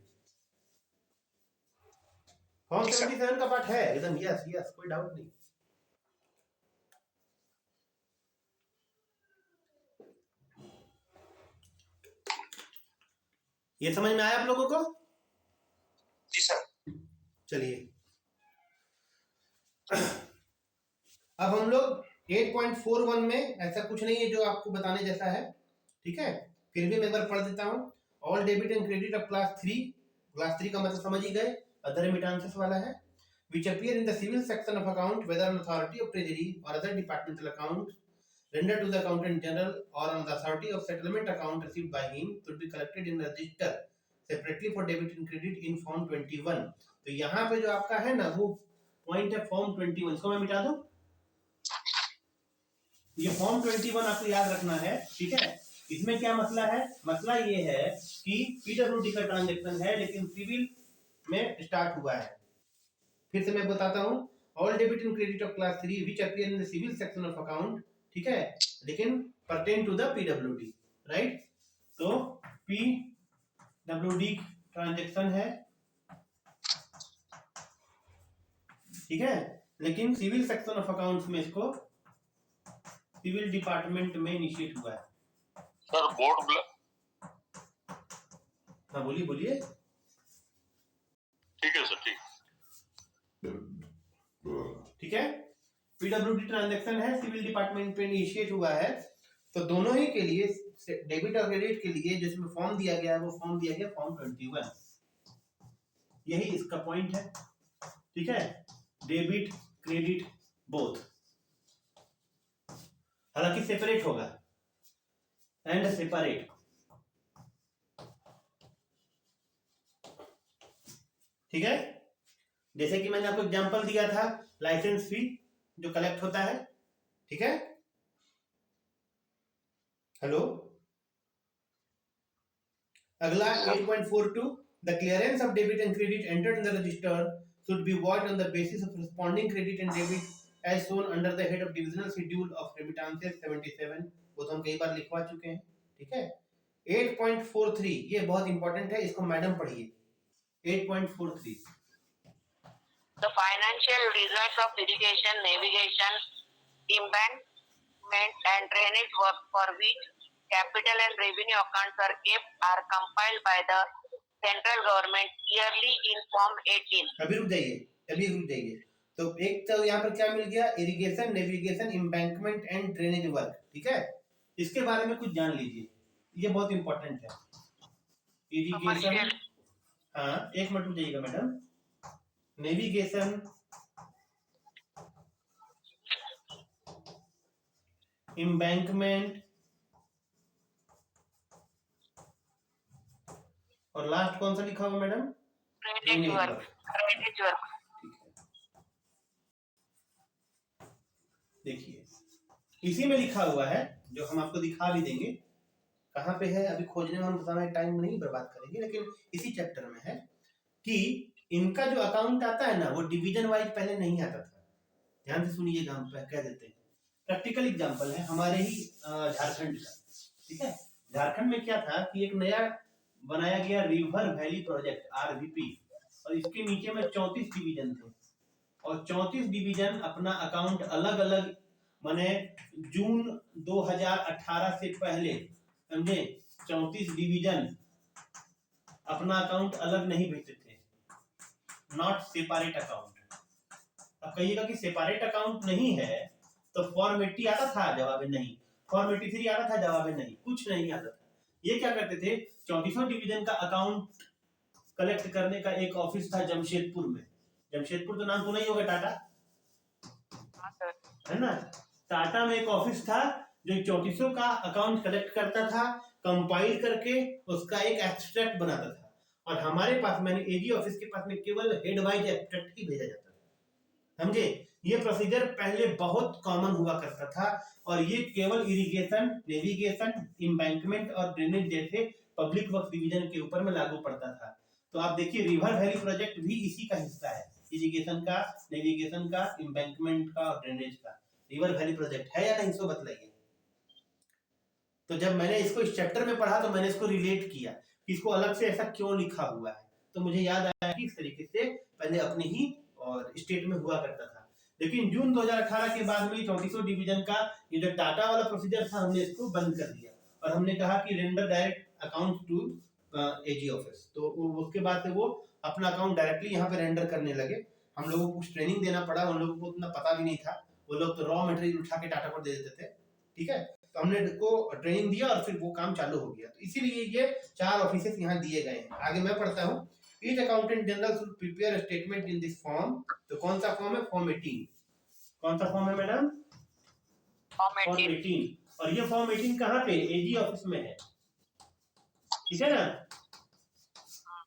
फॉर्म जी सर। 77 का पार्ट है एकदम, यस यस, कोई डाउट नहीं। ये समझ में आया आप लोगों को? जी सर। चलिए अब हम लोग 8.41 में ऐसा कुछ नहीं है जो आपको बताने जैसा है, ठीक है, फिर भी मैं एक बार पढ़ देता हूँ। All debit and credit of class 3 का मतलब समझ ही गए, अदर रेमिटेंसेस वाला है, which appear in the civil section of account whether on authority of treasury or other departmental account rendered to the accountant general or on the authority of settlement account received by him to be collected in register separately for debit and credit in form 21। तो यहाँ पे जो आपका है ना वो point है form 21, इसको मैं मिटा दूं। ये फॉर्म 21 आपको याद रखना है, ठीक है। इसमें क्या मसला है? मसला ये है कि पीडब्ल्यूडी का ट्रांजैक्शन है लेकिन सिविल में स्टार्ट हुआ है। फिर से मैं बताता हूँ, all debit and credit of class 3 which appear in the civil section of account, ठीक है, लेकिन pertain to the PWD, right. तो पीडब्ल्यूडी ट्रांजैक्शन है, ठीक है, लेकिन सिविल सेक्शन ऑफ अकाउंट्स में इसको सिविल डिपार्टमेंट में इनिशिएट हुआ है। सर बोर्ड, हाँ बोलिए बोलिए। ठीक है सर, ठीक है, पीडब्ल्यूडी ट्रांजैक्शन है, सिविल डिपार्टमेंट पे इनिशिएट हुआ है। तो दोनों ही के लिए, डेबिट और क्रेडिट के लिए जिसमें फॉर्म दिया गया है वो फॉर्म दिया गया फॉर्म 21, यही इसका पॉइंट है, ठीक है, डेबिट क्रेडिट बोथ, हालांकि सेपरेट होगा एंड सेपरेट, ठीक है। जैसे कि मैंने आपको एग्जांपल दिया था लाइसेंस फी जो कलेक्ट होता है, ठीक है, हेलो। अगला 8.42 the clearance of debit and credit entered in the register should be void on the basis of responding credit and debit as shown under the head of divisional schedule of remittances 77, वो तो हम कई बार लिखवा चुके हैं, ठीक है। 8.43 ये बहुत इंपॉर्टेंट है, इसको मैडम पढ़िए। 8.43 The financial results of irrigation, navigation, embankment and drainage work for which capital and revenue accounts are kept are compiled by the central government yearly in Form 18। अभी रुक जाइए। तो एक तो यहाँ पर क्या मिल गया, irrigation, navigation, embankment and drainage work, ठीक है, इसके बारे में कुछ जान लीजिए, ये बहुत इंपॉर्टेंट है। इरिगेशन, हाँ एक मिनट रुक जाइएगा मैडम। नेविगेशन, एम्बैंकमेंट और लास्ट कौन सा लिखा हुआ मैडम? Drainage work. देखिए इसी में लिखा हुआ है, जो हम आपको दिखा भी देंगे, कहाँ पे है अभी खोजने में हम समय टाइम नहीं बर्बाद करेंगे, लेकिन इसी चैप्टर में है कि इनका जो अकाउंट आता है ना वो डिवीजन वाइज पहले नहीं आता था। ध्यान से सुनिएगा, हम कह देते हैं, प्रैक्टिकल एग्जांपल है हमारे ही झारखंड का, ठीक है। झारखंड में क्या था कि एक नया बनाया गया रिवर वैली प्रोजेक्ट RVP, और इसके नीचे में 34 डिवीजन थे, और 34 डिवीजन अपना अकाउंट अलग अलग, माने जून 2018 से पहले, समझे, 34 डिवीजन अपना अकाउंट अलग नहीं भेजते थे, नॉट सेपरेट अकाउंट। अब कहिएगा कि सेपरेट अकाउंट नहीं है तो फॉर्म 80 आता था, जवाब है नहीं। फॉर्म 83 आता था, जवाब है नहीं, कुछ नहीं आता था। ये क्या करते थे, 34 डिवीजन का अकाउंट कलेक्ट करने का एक ऑफिस था जमशेदपुर में। जमशेदपुर तो नाम सुना ही होगा, टाटा है ना। टाटा में एक ऑफिस था जो 34 का अकाउंट कलेक्ट करता था, कंपाइल करके उसका एक एब्स्ट्रैक्ट बनाता था, और हमारे पास मैंने एजी ऑफिस के पास में केवल हेड वाइज एब्स्ट्रैक्ट ही भेजा जाता था, समझे। ये प्रोसीजर पहले बहुत कॉमन हुआ करता था, और ये केवल इरिगेशन, नेविगेशन, एम्बैंकमेंट और ड्रेनेज जैसे पब्लिक वर्क डिवीजन के ऊपर में लागू पड़ता था। तो आप देखिए रिवर वैली प्रोजेक्ट भी इसी का हिस्सा है, इरिगेशन का, नेविगेशन का, एम्बैंकमेंट का और ड्रेनेज का। रिवर वैली प्रोजेक्ट है या नहीं, इसको बतलाइए। तो जब मैंने इसको इस चैप्टर में पढ़ा तो मैंने इसको रिलेट किया कि इसको अलग से ऐसा क्यों लिखा हुआ है, तो मुझे याद आया कि इस तरीके से पहले अपने ही और स्टेट में हुआ करता था। लेकिन जून 2018 के बाद में 34वां डिवीजन का ये जो टाटा वाला प्रोसीजर था हमने इसको बंद कर दिया और हमने कहा कि render direct account to AG office. तो उसके बाद से वो अपना अकाउंट डायरेक्टली यहाँ पे रेंडर करने लगे। हम लोगों को कुछ ट्रेनिंग देना पड़ा, उन लोगों को उतना पता भी नहीं था, वो लोग तो रॉ मटेरियल उठा के टाटा को दे देते थे। ठीक है, तो हमने उनको ट्रेनिंग दिया और फिर वो काम चालू हो गया। तो इसीलिए ये 4 ऑफिसेस यहाँ दिए गए हैं। आगे मैं पढ़ता हूँ। Each accountant general should prepare statement in this form. तो कौन सा फॉर्म है? फॉर्म 18। कौन सा फॉर्म है मैडम? Form form 18। और ये फॉर्म 18 कहाँ पे? एजी ऑफिस में है, ठीक है ना?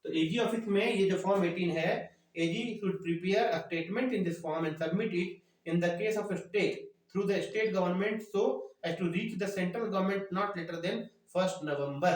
तो एजी ऑफिस में ये जो फॉर्म 18 है, AG should prepare a statement in this form and submit it in the case of a state through the state government so as to reach the central government not later than 1st November।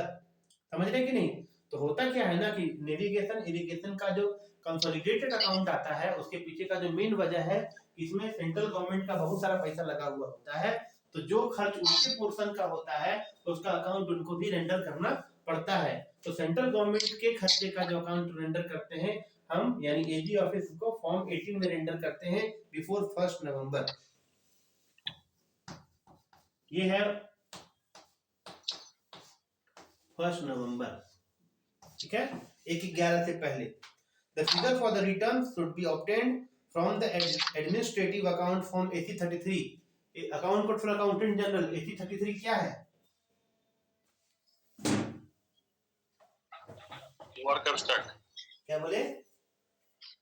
समझ रहे कि नहीं? तो होता क्या है ना कि नेविगेशन इरिगेशन का जो कंसोलिडेटेड अकाउंट आता है उसके पीछे का जो मेन वजह है इसमें सेंट्रल गवर्नमेंट का बहुत सारा पैसा लगा हुआ होता है। तो जो खर्च उनके पोर्शन का होता है उसका अकाउंट उनको भी रेंडर करना पड़ता है। तो सेंट्रल गवर्नमेंट के खर्चे का जो अकाउंट रेंडर करते हैं हम, यानी एजी ऑफिस को फॉर्म 18 में रेंडर करते हैं बिफोर 1st नवंबर। ये है 1st नवंबर, ठीक है, 1/11 से पहले। The figure for the returns should be obtained from the administrative account form AC 33। Account code for accountant general AC 33 क्या है? Work abstract. क्या बोले?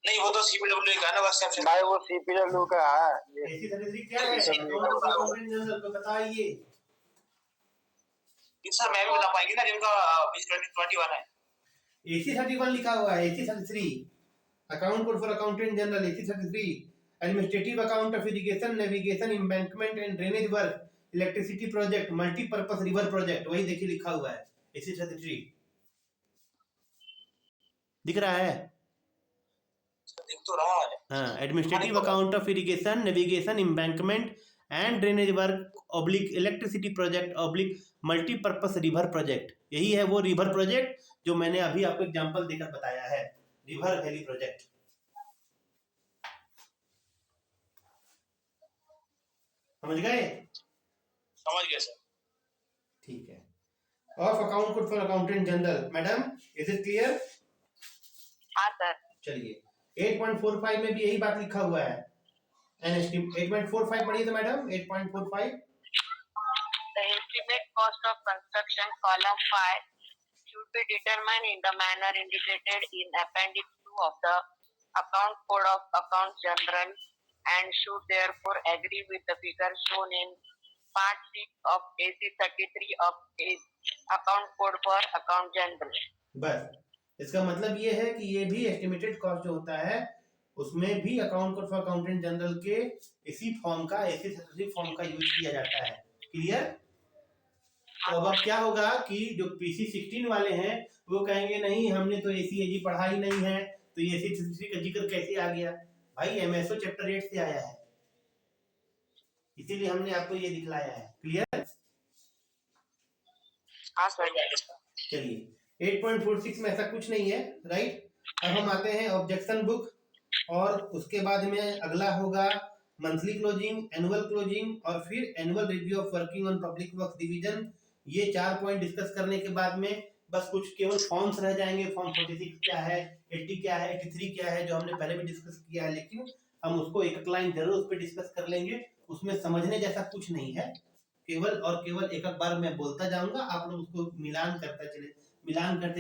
नहीं वो तो सीपीडब्ल्यू का है ना, बस सेक्शन भाई वो सीपीडब्ल्यू का है। AC 33 क्या है? Account code for accountant general को बताइए। सर मैं भी बता पाएंगे ना जिनका 2021 है। AC 31 लिखा हुआ है। AC 33 account code for accountant general AC 33 administrative account of irrigation, navigation, embankment and drainage work, electricity project, multipurpose river project, वही देखिए लिखा हुआ है AC 33। दिख रहा है? देख तो रहा है। हाँ, administrative account of irrigation, navigation, embankment and drainage work oblique electricity project oblique multipurpose river project. यही है वो रिवर प्रोजेक्ट जो मैंने अभी आपको एग्जांपल देकर बताया है, रिवर वैली प्रोजेक्ट। समझ गए? समझ गए सर। ठीक है। Of account code for accountant general, madam is it clear? हाँ सर। चलिए 8.45 में भी यही बात लिखा हुआ है। 8.45 पढ़िए तो madam 8.45। The estimate cost of construction column 5 should be determined in the manner indicated in Appendix 2 of the Account Code of Accounts General and should therefore agree with the figure shown in Part 6 of AC 33 of Account Code for Account General। बस इसका मतलब ये है कि ये भी estimated cost जो होता है उसमें भी account code for accountant general के इसी फॉर्म का, AC 33 फॉर्म का यूज किया जाता है। क्लियर? तो अब क्या होगा कि जो PC 16 वाले हैं वो कहेंगे नहीं हमने तो ACAG पढ़ा ही नहीं है तो ये AC 33 का जिक्र कैसे आ गया? भाई MSO चैप्टर 8 से आया है, इसीलिए हमने आपको ये दिखलाया है। क्लियर? हाँ सर। चलिए 8.46 में ऐसा कुछ नहीं है, राइट? अब हम आते हैं ऑब्जेक्शन बुक और उसके बाद में अगला होगा मंथली क्लोजिंग, एनुअल क्लोजिंग और फिर annual review of working on public work division. ये 4 पॉइंट डिस्कस करने के बाद में बस कुछ केवल फॉर्म्स रह जाएंगे। फॉर्म 46 क्या है, 80 क्या है, 83 क्या है, जो हमने पहले भी डिस्कस किया है, लेकिन हम उसको एक लाइन जरूर उस पर डिस्कस कर लेंगे। उसमें समझने जैसा कुछ नहीं है, केवल और केवल एक बार मैं बोलता जाऊंगा, आप लोग उसको मिलान करते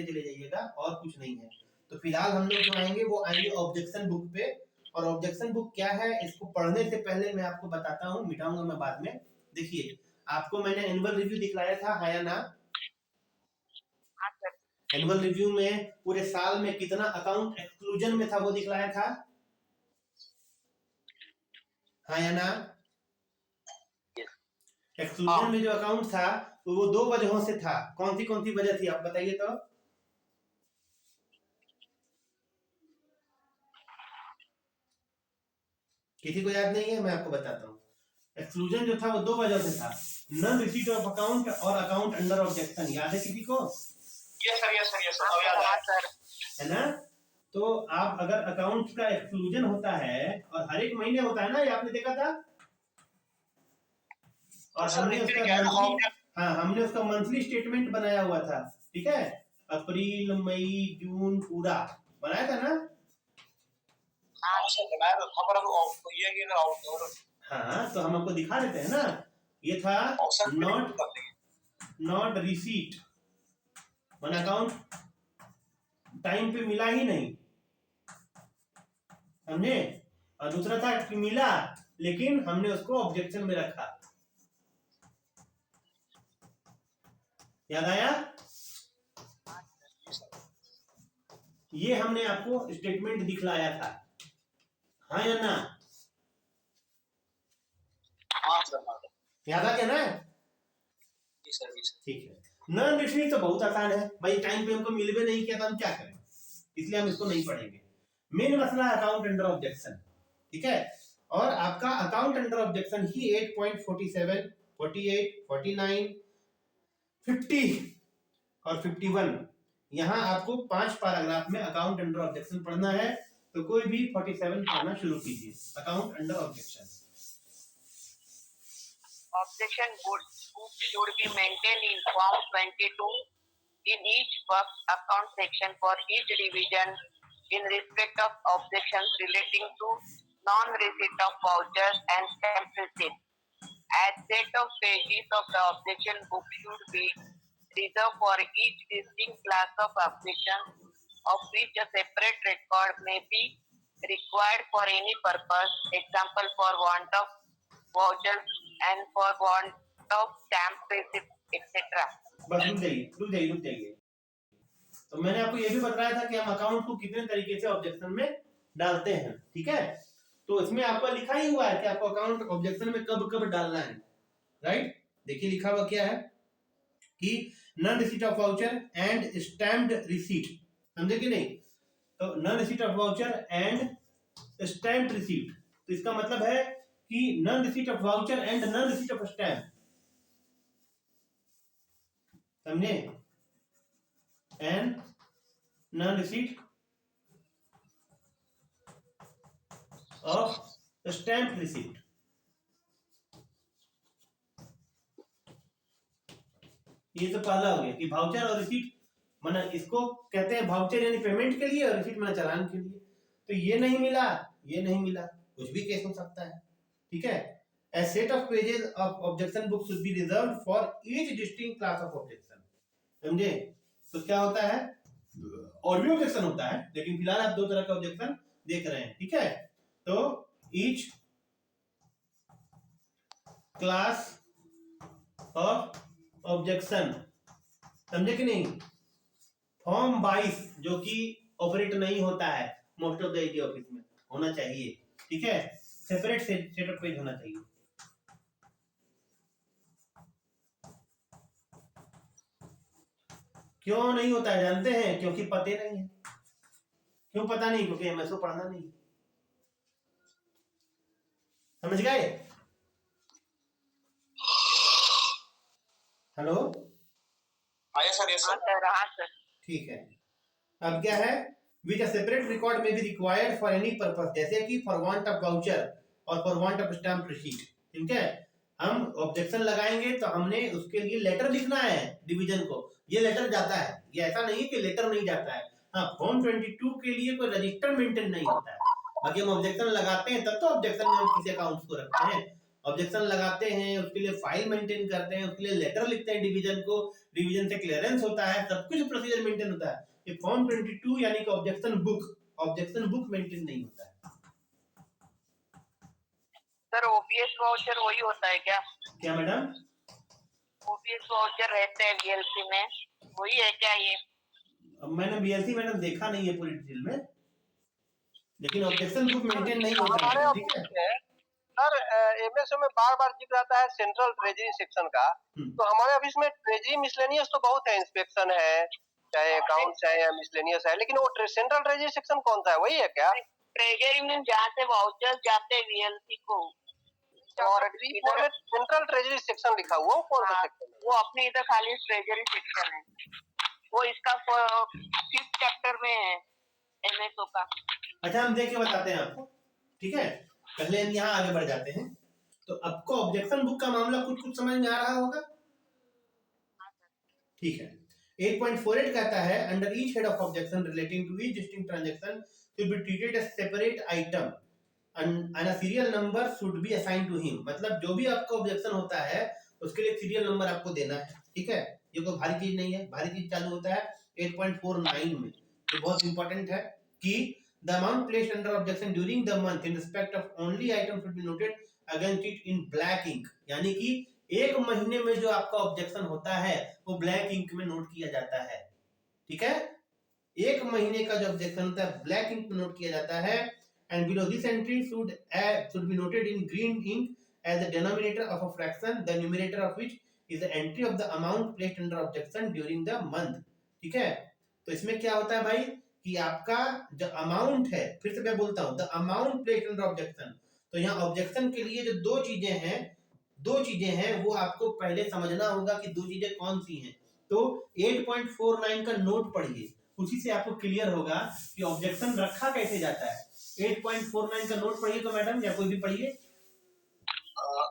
चले जाइएगा और कुछ नहीं है। तो फिलहाल हम लोग जो आएंगे वो आएंगे ऑब्जेक्शन बुक पे। और ऑब्जेक्शन बुक क्या है इसको पढ़ने से पहले मैं आपको बताता हूँ, मिटाऊंगा मैं बाद में। देखिए आपको मैंने एनुअल रिव्यू दिखलाया था, है या ना? एनुअल रिव्यू में पूरे साल में कितना अकाउंट एक्सक्लूजन में था वो दिखलाया था, हाँ या ना? एक्सक्लूजन में जो अकाउंट था तो वो 2 वजहों से था। कौन सी वजह थी आप बताइए तो? किसी को याद नहीं है? मैं आपको बताता हूँ। एक्सक्लूजन जो था वो 2 वजह से था, नॉन रिसीट ऑफ अकाउंट और अकाउंट अंडर ऑब्जेक्शन। याद है किसी को? यस सर, अब याद आया है ना? तो आप अगर अकाउंट का एक्सक्लूजन होता है और हर एक महीने होता है ना, ये आपने देखा था, और हमने उसका मंथली, हाँ हमने उसका मंथली स्टेटमेंट बनाया हुआ था, ठीक है, अप्रैल मई जून पूरा बनाया था ना। हाँ तो हम आपको दिखा देते हैं ना, ये था not receipt, one account time पे मिला ही नहीं, समझे, और दूसरा था कि मिला लेकिन हमने उसको ऑब्जेक्शन में रखा, याद आया? ये हमने आपको स्टेटमेंट दिखलाया था, हाँ या ना? याद आ गया ना? ठीक है। नॉन रिसीट तो बहुत आसान है भाई, टाइम पे हमको मिल भी नहीं किया तो हम क्या करें, इसलिए हम इसको नहीं पढ़ेंगे। मेन मसला है अकाउंट अंडर ऑब्जेक्शन, ठीक है, और आपका अकाउंट अंडर ऑब्जेक्शन ही 8.47, 48, 49, 50 और 51, यहाँ आपको 5 पैराग्राफ में अकाउंट अंडर ऑब्जेक्शन पढ़ना है, तो कोई भी 47 पढ़ना शुरू कीजिए, account under objection. Objection book should be maintained in Form 22 in each work account section for each division in respect of objections relating to non-receipt of vouchers and stamp receipt. A set of pages of the objection book should be reserved for each distinct class of objections, of which a separate record may be required for any purpose, example for want of vouchers and for want of stamp receipt, etc. बस रुक जाइए। तो मैंने आपको ये भी बताया था कि हम अकाउंट को कितने तरीके से ऑब्जेक्शन में डालते हैं, ठीक है, तो इसमें आपको लिखा ही हुआ है कि आपको अकाउंट ऑब्जेक्शन में कब कब डालना है, राइट? देखिए लिखा हुआ क्या है कि non receipt of voucher and stamped receipt, समझे कि नहीं? तो non receipt of voucher and stamped receipt, तो इसका मतलब है कि non receipt of voucher and non receipt of stamp, समझे, and non receipt of stamp receipt, ये तो पहला हो गया कि वाउचर और रिसीट, माना इसको कहते हैं वाउचर यानी पेमेंट के लिए और रिसीट माना चालान के लिए, तो ये नहीं मिला, ये नहीं मिला, कुछ भी केस हो सकता है, ठीक है। A set of pages of objection book should be reserved for each distinct class of objection, समझे? तो क्या होता है, और भी ऑब्जेक्शन होता है, लेकिन फिलहाल आप दो तरह का ऑब्जेक्शन देख रहे हैं, ठीक है। तो each class of objection, समझे कि नहीं? फॉर्म 22 जो कि ऑपरेट नहीं होता है most of the AG office में, होना चाहिए, ठीक है, सेपरेट सेट ऑफ पेज होना चाहिए। क्यों नहीं होता है जानते हैं? क्योंकि पते नहीं है। क्यों पता नहीं? क्योंकि एमएसओ पढ़ना नहीं, समझ गए? हेलो, ठीक है। अब क्या है, विच अ सेपरेट रिकॉर्ड में be required for any purpose, जैसे कि फॉर वांट ऑफ वाउचर और for want of stamp receipt, ठीक है। हम ऑब्जेक्शन लगाएंगे तो हमने उसके लिए लेटर लिखना है डिवीजन को, ये लेटर जाता है, ये ऐसा नहीं है कि लेटर नहीं जाता है। हाँ, फॉर्म 22 के लिए कोई रजिस्टर मेंटेन नहीं होता है, बाकी हम ऑब्जेक्शन लगाते हैं तब तो ऑब्जेक्शन में हम किसी अकाउंट्स को रखते हैं, ऑब्जेक्शन लगाते हैं उसके लिए फाइल मेंटेन करते हैं, उसके लिए लेटर लिखते हैं डिवीजन को, डिवीजन से क्लियरेंस होता है, सब कुछ प्रोसीजर मेंटेन होता है। ये फॉर्म 22 यानी कि ऑब्जेक्शन बुक मेंटेन नहीं होता है। सर ओपीएस वाउचर वही होता है क्या? क्या मैडम? ओपीएस वाउचर रहते हैं बीएलसी में, वही है क्या ये? अब मैंने बीएलसी मैडम देखा नहीं है पूरी डिटेल में, लेकिन ऑब्जेक्शन बुक मेंटेन नहीं होता है, ठीक है। सर एमएसओ में बार बार जिक्र आता है सेंट्रल ट्रेजरी सेक्शन का, तो हमारे ऑफिस में ट्रेजरी मिसलेनियस तो बहुत है, इंस्पेक्शन है, चाहे अकाउंट चाहे या मिसलेनियस है, लेकिन वो सेंट्रल ट्रेजरी सेक्शन कौन सा है, वही है क्या? ट्रेजरी में जहाँ से वाउचर्स जाते हैं बीएलसी को, और इधर सेंट्रल ट्रेजरी सेक्शन लिखा हुआ, वो कौन सा सेक्शन है? वो अपने इधर खाली ट्रेजरी सेक्शन है, वो इसका 5th चैप्टर में है, एमएसओ का। अच्छा हम देख के बताते हैं आपको, ठीक है। पहले हम यहाँ आगे बढ़ जाते हैं। तो आपको ऑब्जेक्शन बुक का मामला कुछ कुछ समझ में आ रहा होगा, ठीक है। 8.48 कहता है under each head of objection relating to each distinct transaction should be treated as separate item and a serial number should be assigned to him. मतलब जो भी आपका ऑब्जेक्शन होता है उसके लिए सीरियल नंबर आपको देना है, ठीक है। ये कोई भारी चीज नहीं है, भारी चीज चालू होता है 8.49 में, जो बहुत इंपॉर्टेंट है कि the amount placed under objection during the month in respect of only item should be noted against it in black ink. यानी कि एक महीने में जो आपका ऑब्जेक्शन होता है वो ब्लैक इंक में नोट किया जाता है, ठीक है। एक महीने का जो ऑब्जेक्शन होता है ब्लैक इंक में नोट किया जाता है। And below this entry should be noted in green ink as the denominator of a fraction, the numerator of which is the entry of the amount placed under objection during the month, ठीक है। तो इसमें क्या होता है भाई कि आपका जो अमाउंट है, फिर से मैं बोलता हूं, the amount placed under objection. तो यहाँ ऑब्जेक्शन के लिए जो दो चीजें हैं वो आपको पहले समझना होगा कि दो चीजें कौन सी हैं। तो 8.49 का नोट पढ़िए, उसी से आपको क्लियर होगा कि ऑब्जेक्शन रखा कैसे जाता है। 8.49 का नोट पढ़िए तो मैडम, या कोई भी पढ़िए।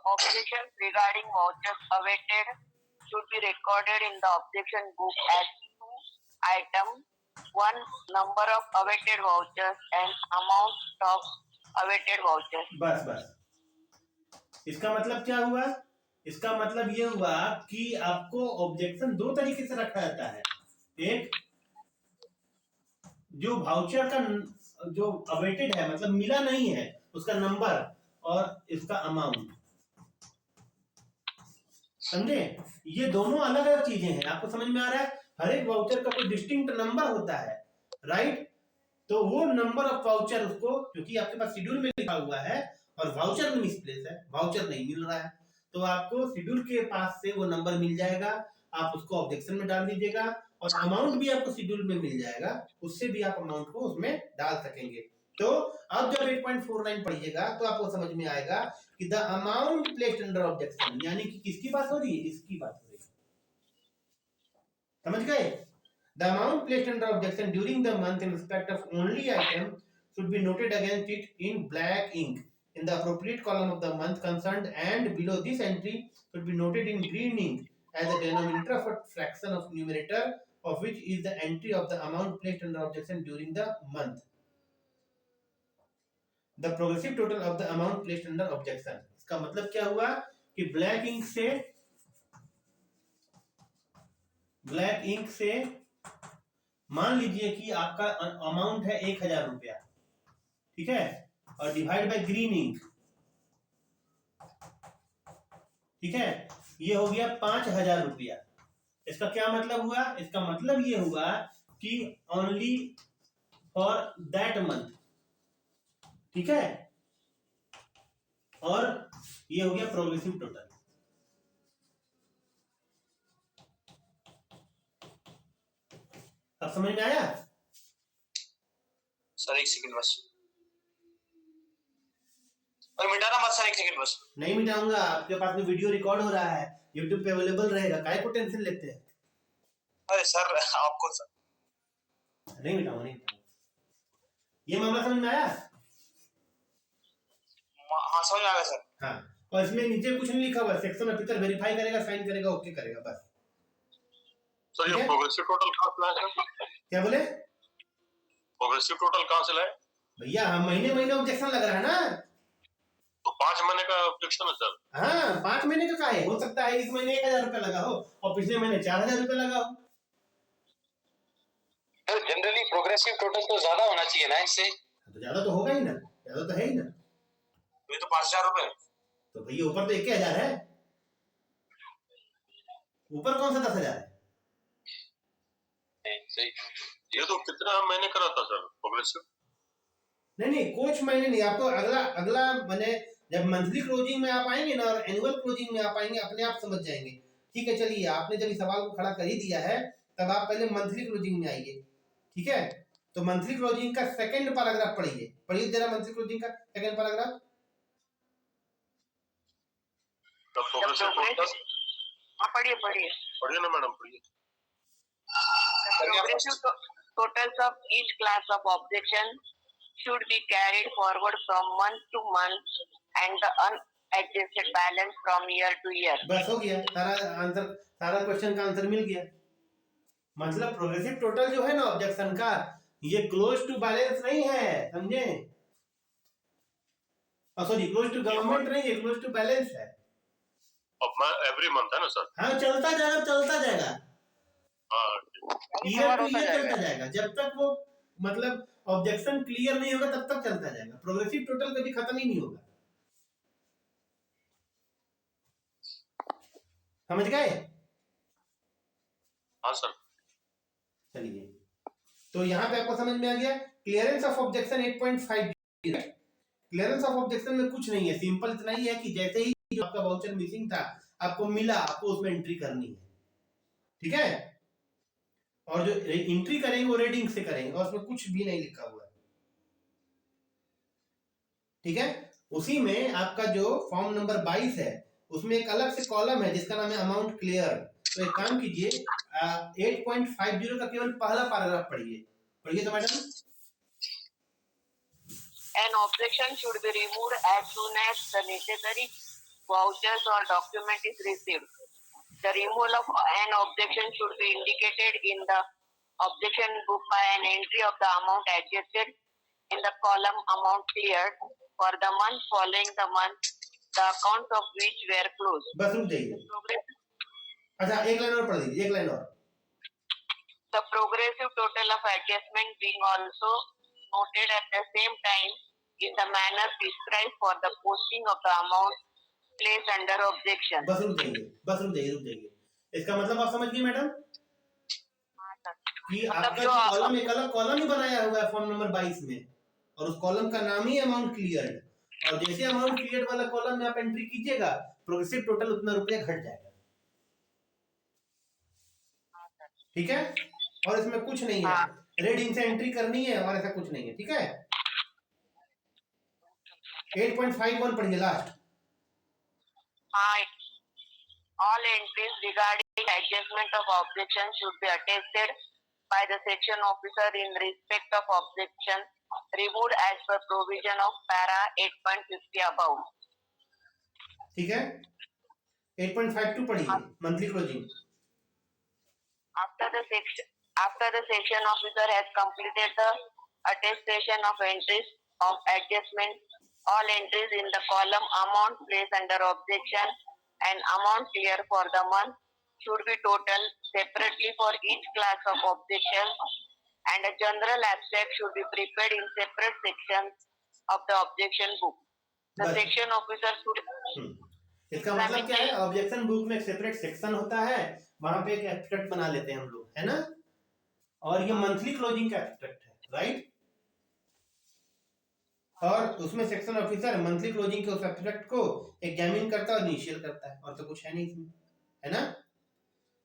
Objections regarding vouchers awaited should be recorded in the objection book as two items, one number of awaited vouchers and amount of awaited vouchers. बस इसका मतलब क्या हुआ? इसका मतलब ये हुआ कि आपको ऑब्जेक्शन दो तरीके से रखा जाता है। एक जो वाउचर का जो अवेटेड है, मतलब मिला नहीं है, उसका नंबर और इसका अमाउंट, समझे। ये दोनों अलग अलग चीजें हैं, आपको समझ में आ रहा है। हर एक वाउचर का कोई डिस्टिंक्ट नंबर होता है, राइट। तो वो नंबर ऑफ वाउचर उसको, क्योंकि आपके पास शेड्यूल में लिखा हुआ है और वाउचर में मिसप्लेस है, वाउचर नहीं मिल रहा है, तो आपको शेड्यूल के पास से वो नंबर मिल जाएगा, आप उसको ऑब्जेक्शन में डाल दीजिएगा और अमाउंट भी आपको शेड्यूल में मिल जाएगा, उससे भी आप अमाउंट को उसमें डाल सकेंगे। तो अब जब 8.49 पढ़िएगा तो आपको समझ में आएगा कि the amount placed under objection, यानी कि किसकी बात हो रही है, इसकी बात हो रही है, समझ गए। The amount placed under objection during the month in respect of only item should be noted against it in black ink in the appropriate column of the month concerned, and below this entry should be noted in green ink as the denominator of a fraction of numerator of which is the entry of the amount placed under objection during the month. The progressive total of the amount placed under objection. इसका मतलब क्या हुआ कि black ink से मान लीजिए कि आपका अमाउंट है 1000 रुपया, ठीक है, और डिवाइड बाय ग्रीन इंक, ठीक है, ये हो गया 5000 रुपया। इसका क्या मतलब हुआ? इसका मतलब ये हुआ कि ओनली फॉर दैट मंथ, ठीक है, और ये हो गया प्रोग्रेसिव टोटल। अब समझ में आया? सर एक सेकंड बस, और मिटाना मत सर, एक सेकंड बस। नहीं मिटाऊंगा, आपके पास में वीडियो रिकॉर्ड हो रहा है, YouTube पे अवेलेबल रहेगा, काहे को टेंशन लेते हैं? अरे सर आपको सर नहीं मिटाऊंगा। ये मामला समझ में आया? हाँ समझ में आ गया सर। हाँ, और इसमें नीचे कुछ नहीं लिखा हुआ, सेक्शन ऑफिसर वेरीफाई करेगा, साइन करेगा, ओके करेगा, बस। सर ये प्रोग्रेसिव टोटल कहाँ से लाए सर? क्या बोले? प्रोग्रेसिव टोटल कहाँ से लाए भैया? महीने महीने ऑब्जेक्शन लग रहा है ना, तो 5 महीने का ऑब्जेक्शन है सर। हाँ 5 महीने का काहे? हो सकता है इस महीने 1000 रुपया लगा हो और पिछले महीने 4000 रुपया लगा हो। जनरली प्रोग्रेसिव टोटल तो ज्यादा होना चाहिए ना इससे। तो ज्यादा तो होगा ही ना, ज्यादा तो है ही ना। ये तो 5000 रुपए। तो भैया ऊपर तो 1000 है, ऊपर कौन सा 10000 है? सही। ये तो कितना महीने का रहता सर प्रोग्रेसिव? नहीं कुछ महीने नहीं, आपको अगला अगला मैंने जब मंथली क्लोजिंग में आप आएंगे ना और एनुअल क्लोजिंग में आप आएंगे, अपने आप समझ जाएंगे। ठीक है, चलिए आपने जब इस सवाल को खड़ा कर ही दिया है तब आप पहले मंथली क्लोजिंग में आइए, ठीक है। तो मंथली क्लोजिंग का सेकंड पैराग्राफ पढ़िए जरा, मंथली क्लोजिंग का सेकंड पैराग्राफ। हाँ पढ़िए पढ़िए ना मैडम, पढ़िए। totals of each class of objection should be carried forward from month to month and the unadjusted balance from year to year. बस हो गया, सारा क्वेश्चन का आंसर मिल गया। मतलब प्रोग्रेसिव टोटल जो है ना ऑब्जेक्शन का, ये क्लोज टू बैलेंस नहीं है, समझे? सॉरी, क्लोज टू गवर्नमेंट नहीं है, क्लोज टू बैलेंस है। अब एवरी मंथ है ना सर? हाँ, चलता जाएगा हाँ, ईयर टू ईयर चलता जाएगा, जब तक वो मतलब ऑब्जेक्शन क्लियर नहीं होगा तब तक चलता जाएगा। प्रोग्रेसिव टोटल कभी खत्म ही नहीं होगा, समझ गए? हाँ सर। चलिए, तो यहाँ पे आपको समझ में आ गया clearance of objection 8.5। Clearance of objection में कुछ नहीं है, सिंपल इतना ही है कि जैसे ही जो आपका वाउचर मिसिंग था आपको मिला, आपको उसमें एंट्री करनी है, ठीक है? और जो एंट्री करेंगे वो रीडिंग से करेंगे और उसमें कुछ भी नहीं लिखा हुआ है, ठीक है? उसी में आपका जो फॉर्म नंबर 22 है उसमें एक अलग से कॉलम है जिसका नाम है अमाउंट क्लियर। तो एक काम कीजिए, 8.50 का केवल पहला पैराग्राफ पढ़िए तो madam. An objection should be removed as soon as the necessary vouchers or document is received. The removal of an objection should be indicated in the objection book by an entry of the amount adjusted in the column amount cleared for the month following the month the accounts of which were closed. बस रुक जाइए, अच्छा एक line और पढ़ दीजिए, एक line और। The progressive total of adjustment being also noted at the same time in the manner prescribed for the posting of the amount placed under objection. बस रुक जाइए। इसका मतलब आप समझ गई मैडम कि आपका जो कॉलम एक अलग कॉलम ही बनाया हुआ है फॉर्म नंबर 22 में, और उस कॉलम का नाम ही अमाउंट क्लियर्ड, और जैसे अमाउंट क्लियर्ड वाला कॉलम में आप एंट्री कीजिएगा प्रोग्रेसिव टोटल उतना रुपया घट जाएगा, ठीक है? और इसमें कुछ नहीं है, रीडिंग से एंट्री करनी है और ऐसा कुछ नहीं है, ठीक है? 8.51 पढ़िए last. All entries regarding adjustment of objection should be attested by the section officer in respect of objection removed as per provision of para 8.50 above. ठीक है? 8.52 पढ़िए monthly closing. After the section officer has completed the attestation of entries of adjustment, all entries in the column amount placed under objection and amount clear for the month should be totaled separately for each class of objection, and a general abstract should be prepared in separate sections of the objection book. The section officer should इसका मतलब क्या है? Objection book में एक separate section होता है, वहां पे एक एब्स्ट्रैक्ट बना लेते हैं हम लोग, है ना? और ये मंथली क्लोजिंग का एब्स्ट्रैक्ट है, राइट? और उसमें सेक्शन ऑफिसर मंथली क्लोजिंग के उस एब्स्ट्रैक्ट को एग्जामिन करता है और इनिशियल करता है, और तो कुछ है नहीं इसमें, है ना?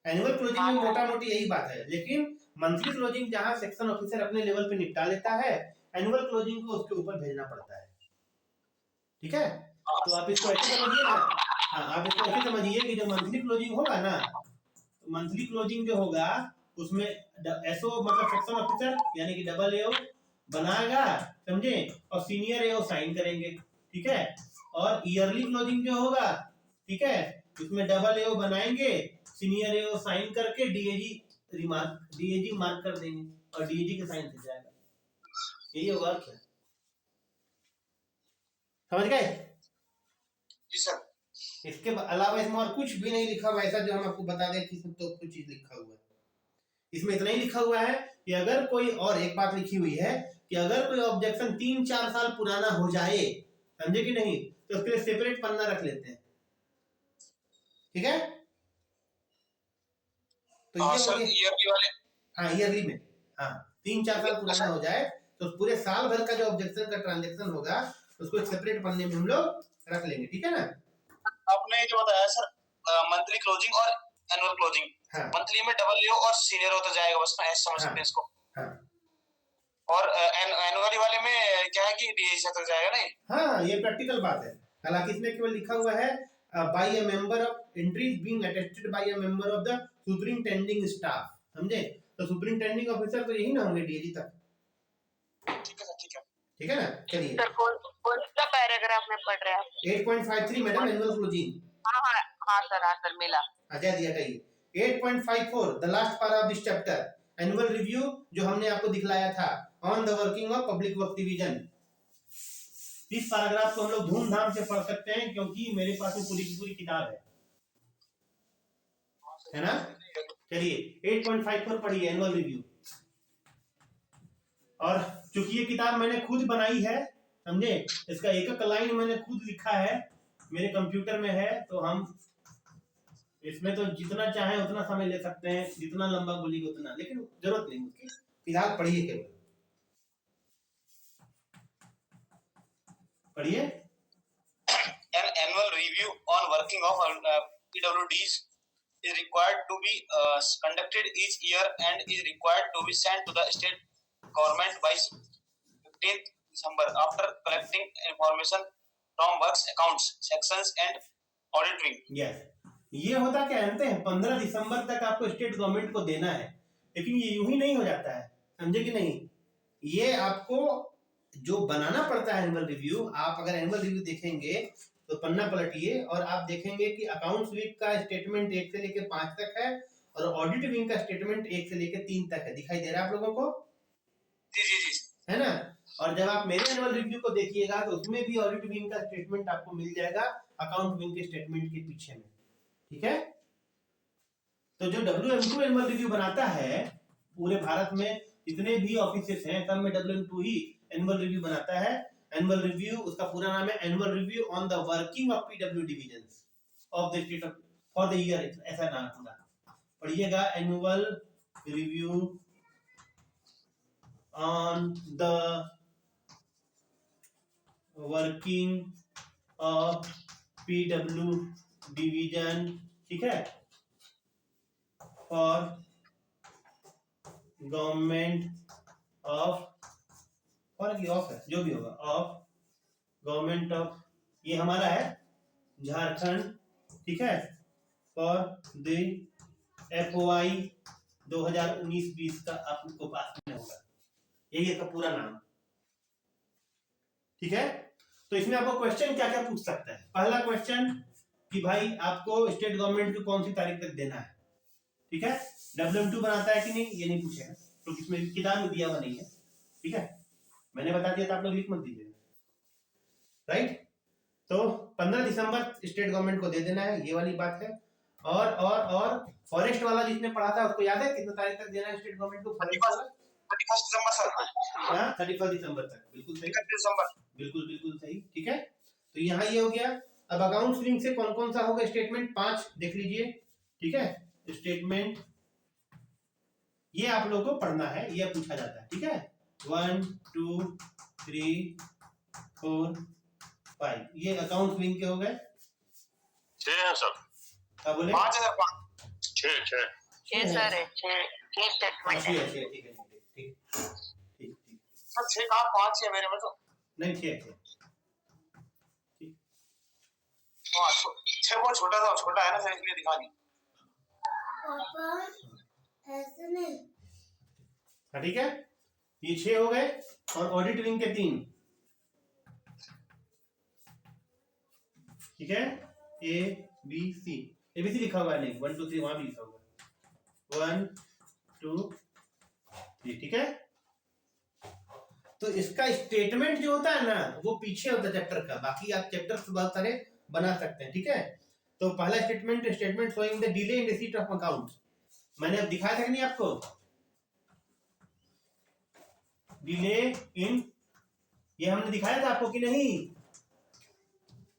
एनुअल क्लोजिंग में मोटा मोटी यही बात है, लेकिन मंथली क्लोजिंग जहां सेक्शन ऑफिसर अपने लेवल पे निपटा लेता है, एनुअल क्लोजिंग को उसके ऊपर भेजना पड़ता है, ठीक है? तो आप इसको ऐसे समझिए ना, हाँ आप इसको ऐसे समझिए कि जो मंथली क्लोजिंग होगा ना, मंथली क्लोजिंग जो होगा उसमें एसओ मतलब सेक्शन ऑफिसर यानी कि डबल एओ बनाएगा, समझे? और सीनियर एओ साइन करेंगे, ठीक है? और ईयरली क्लोजिंग जो होगा, ठीक है, उसमें डबल एओ बनाएंगे, सीनियर एओ साइन करके डीएजी मार्क कर देंगे और डीएजी के साइन से जाएगा, यही होगा। क्या समझ गए? जी सर। इसके अलावा इसमें और कुछ भी नहीं लिखा हुआ, ऐसा जो हम आपको बता दें कि इसमें तो कुछ चीज लिखा हुआ है। इसमें इतना ही लिखा हुआ है कि अगर कोई, और एक बात लिखी हुई है कि अगर कोई ऑब्जेक्शन 3-4 साल पुराना हो जाए, समझे कि नहीं, तो उसके लिए सेपरेट पन्ना रख लेते हैं, ठीक है? तो ये सर ईयरली वाले, हाँ ईयरली में, हाँ 3-4 साल पुराना हो जाए तो पूरे साल भर का जो ऑब्जेक्शन का ट्रांजैक्शन होगा उसको एक सेपरेट पन्ने में हम लोग रख लेंगे, ठीक है ना? आपने जो बताया सर मंथली क्लोजिंग और एनुअल क्लोजिंग, हाँ। मंथली में डबल एओ और सीनियर होता जाएगा, बस मैं ऐसे समझ सकते हैं इसको। हाँ। और एनुअली वाले में क्या है कि डीएसी तक जाएगा नहीं? हाँ ये प्रैक्टिकल बात है, हालांकि इसमें केवल लिखा हुआ है by a member of entries being attested by a member of the superintending staff, समझे? तो सुपरिंटेंडिंग ऑफिसर तो यही ना होंगे, डीएजी तक। ठीक है सर, ठीक है। ठीक है ना, चलिए। सर कौन सा पैराग्राफ में पढ़ रहे हैं आप? 8.53 मैडम, एनुअल क्लोजिंग। हाँ सर मिला। अच्छा दिया हटाइए। 8.54 द लास्ट पारा of this chapter, annual review, जो हमने आपको दिखलाया था on the working of public work division. इस पैराग्राफ को हम लोग धूमधाम से पढ़ सकते हैं क्योंकि मेरे पास में पूरी की पूरी किताब है ना। चलिए 8.54 पढ़िए, एनुअल रिव्यू। और चूंकि ये किताब मैंने खुद बनाई है, समझे, इसका एक एक लाइन मैंने खुद लिखा है, मेरे कंप्यूटर में है, तो हम इसमें तो जितना चाहे उतना समय ले सकते हैं, जितना लंबा बोलिए उतना, लेकिन जरूरत नहीं उसकी, फिलहाल पढ़िए केवल पढ़िए। An annual review on working of PWDs is required to be conducted each year and is required to be sent to the state government by 15th December after collecting information from works accounts sections and audit wing. Yes, ये होता क्या जानते हैं, 15 दिसंबर तक आपको state government को देना है, लेकिन ये यूं ही नहीं हो जाता है, समझे कि नहीं। ये आपको जो बनाना पड़ता है एनुअल रिव्यू। आप अगर एनुअल रिव्यू देखेंगे तो पन्ना पलटिए और आप देखेंगे कि अकाउंट्स वीक का स्टेटमेंट 1 से लेकर 5 तक है और ऑडिट विंग का स्टेटमेंट 1 से लेकर 3 तक है। दिखाई दे रहा है आप लोगों को? जी, है ना। और जब आप मेरे एनुअल रिव्यू को देखिएगा तो उसमें भी ऑडिट विंग का स्टेटमेंट आपको मिल जाएगा अकाउंट विंग के स्टेटमेंट के पीछे में। ठीक है, तो जो WM2 एनुअल रिव्यू बनाता है, पूरे भारत में जितने भी ऑफिसेस हैं सब में WM2 ही एनुअल रिव्यू बनाता है। एनुअल रिव्यू, उसका पूरा नाम है annual review on the working of PW divisions of the state for the year, ऐसा नाम पूरा पढ़िएगा, annual review on the working of PW division. ठीक है, फॉर गवर्नमेंट ऑफ, और की ऑफ है जो भी होगा, ऑफ गवर्नमेंट ऑफ, ये हमारा है झारखंड। ठीक है, फॉर द FOI 2019-20 का आपको पास में होगा, यही इसका पूरा नाम। ठीक है, तो इसमें आपको क्वेश्चन क्या क्या पूछ सकता है। पहला क्वेश्चन कि भाई आपको स्टेट गवर्नमेंट को कौन सी तारीख तक देना है। ठीक है, WM2 बनाता है कि नहीं ये नहीं पूछेगा, तो इसमें किताब में दिया हुआ नहीं है। ठीक है, मैंने बता दिया था, आप लोग लिख मत दीजिएगा, राइट। तो 15 दिसंबर स्टेट गवर्नमेंट को दे देना है, ये वाली बात है। और फॉरेस्ट वाला जिसने पढ़ा था उसको याद है कितना तारीख तक देना है स्टेट गवर्नमेंट को? 31 दिसंबर सर। हाँ, 31 दिसंबर तक, बिल्कुल सही, 31 दिसंबर, बिल्कुल सही। ठीक है, तो यहाँ ये हो गया। अब अकाउंट लिंक से कौन कौन सा होगा स्टेटमेंट? 5 देख लीजिए। ठीक है, स्टेटमेंट ये आप लोगों को पढ़ना है, ये पूछा जाता है। ठीक है, 1 2 3 4 5 ये अकाउंट विंग के हो गए। 6 है सर। क्या बोले? 5 है सर, 6 सर है, 6 स्टेटमेंट है। ठीक है, ठीक सर 6 कहाँ 5 है मेरे में तो। नहीं, 6 हाँ, 6 बहुत छोटा है ना सर, इसलिए दिखा दी। ऐसे नहीं। हाँ, ठीक है, ये 6 हो गए और ऑडिट विंग के 3। ठीक है, ABC लिखा हुआ है, नहीं 1 2 3 वहां भी लिखा हुआ है, 1 2 3। ठीक है, तो इसका स्टेटमेंट जो होता है ना वो पीछे होता है चैप्टर का, बाकी आप चैप्टर से बहुत सारे बना सकते हैं। ठीक है, तो पहला statement showing the delay in receipt of account, मैंने अब दिखाया था कि नहीं आपको, डिले इन, ये हमने दिखाया था आपको कि नहीं,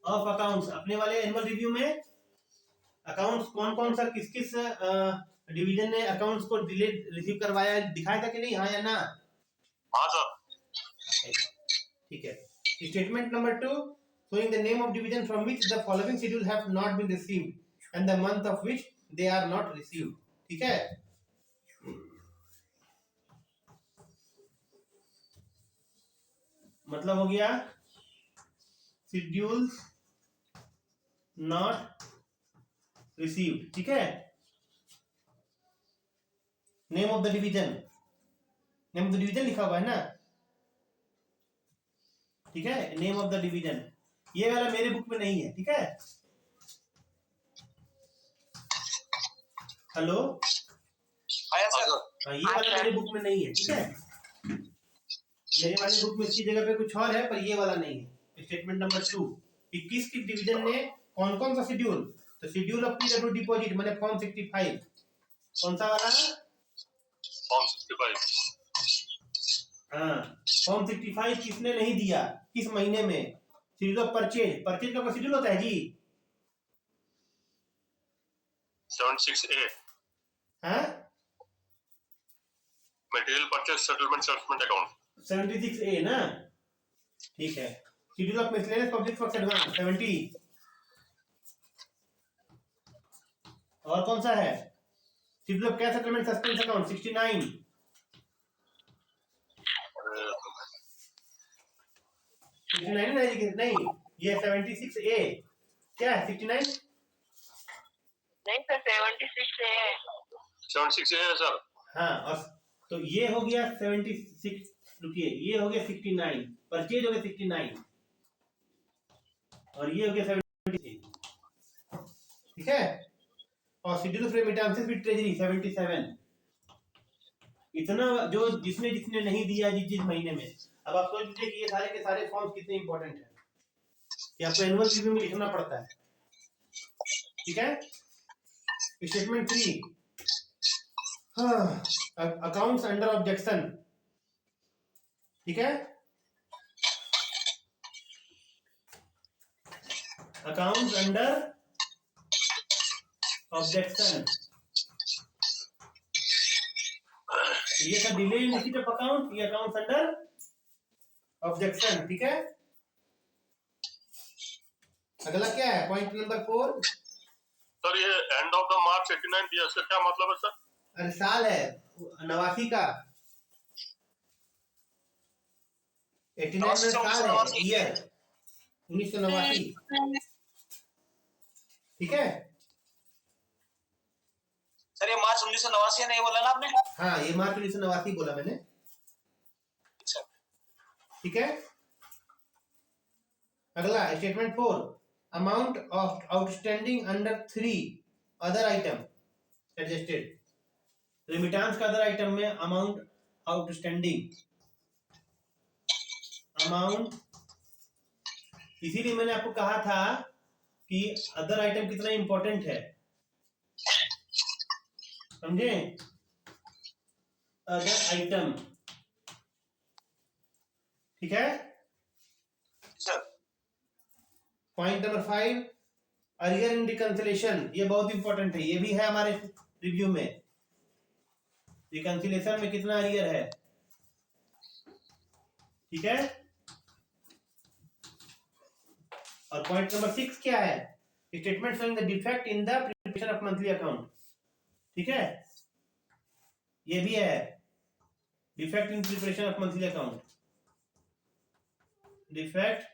ऑफ अकाउंट्स। अपने वाले एनुअल रिव्यू में अकाउंट्स कौन सा किस डिवीजन ने अकाउंट्स को डिले रिसीव करवाया, दिखाया था कि नहीं, हाँ या ना? हाँ सर। ठीक है, statement number 2 showing the name of division from which the following schedule have not been received and the month of which they are not received। ठीक है, मतलब हो गया शेड्यूल नॉट रिसीव्ड। ठीक है, name of the division, name of the division लिखा हुआ है ना, ठीक है, नेम ऑफ द डिवीजन, ये वाला मेरे बुक में नहीं है, ठीक है। हेलो, आया सर? हाँ, ये वाला मेरे बुक में नहीं है, ठीक है, मेरे वाले बुक में इसकी जगह पे कुछ और है, पर ये वाला नहीं है। स्टेटमेंट नंबर 2 कि किस डिवीजन ने कौन कौन सा शेड्यूल, तो शेड्यूल ऑफ पीडब्ल्यू डिपॉजिट मैंने फॉर्म 65, कौन सा वाला, फॉर्म 65, हाँ, फॉर्म 65 किसने नहीं दिया, किस महीने में, शेड्यूल ऑफ परचेज, परचेज का शेड्यूल होता है जी, 76A, हाँ, material purchase settlement settlement account, 76A ना, ठीक है। Schedule of miscellaneous public works advance 70, और कौन सा है, schedule of cash settlement suspense account 69, नहीं, ये 76A, क्या है 69, नहीं सर 76 है। 76A है सर। हाँ, और तो ये हो गया 76, रुकिए, ये हो गया 69, परचेज हो गया 69, और ये हो गया 76, ठीक है। और schedule of remittances with treasury 77, इतना जो जिसने जिसने नहीं दिया जिस महीने में। अब आप सोच लीजिए कि ये सारे के सारे फॉर्म्स कितने इंपॉर्टेंट है कि आपको एनुअल रिव्यू में लिखना पड़ता है, ठीक है। स्टेटमेंट 3, अकाउंट्स अंडर ऑब्जेक्शन, ठीक है, अकाउंट्स अंडर ऑब्जेक्शन, ये था delay in receipt of account, ये अकाउंट्स अंडर ऑब्जेक्शन, ठीक है। अगला क्या है, पॉइंट नंबर 4, सर ये एंड ऑफ द मार्च 89 दिया, इसका क्या मतलब है सर? अरे साल है 89 का, 89 में साल है, ईयर 1989, ठीक है। सर ये मार्च 1989 नहीं बोला ना आपने? हाँ, ये मार्च 1989 बोला मैंने, अच्छा, ठीक है। अगला statement 4, amount of outstanding under 3 other item adjusted, remittance का अदर आइटम में अमाउंट आउटस्टैंडिंग, अमाउंट, इसीलिए मैंने आपको कहा था कि अदर आइटम कितना इंपॉर्टेंट है, समझे, अदर आइटम, ठीक है। सर पॉइंट नंबर 5, अरियर इन रिकंसिलेशन, ये बहुत इंपॉर्टेंट है, ये भी है हमारे रिव्यू में, रिकंसिलेशन में कितना अरियर है, ठीक है। और पॉइंट नंबर 6 क्या है, statement showing the defect in the preparation of monthly account, ठीक है, ये भी है, defect in preparation of monthly account, defect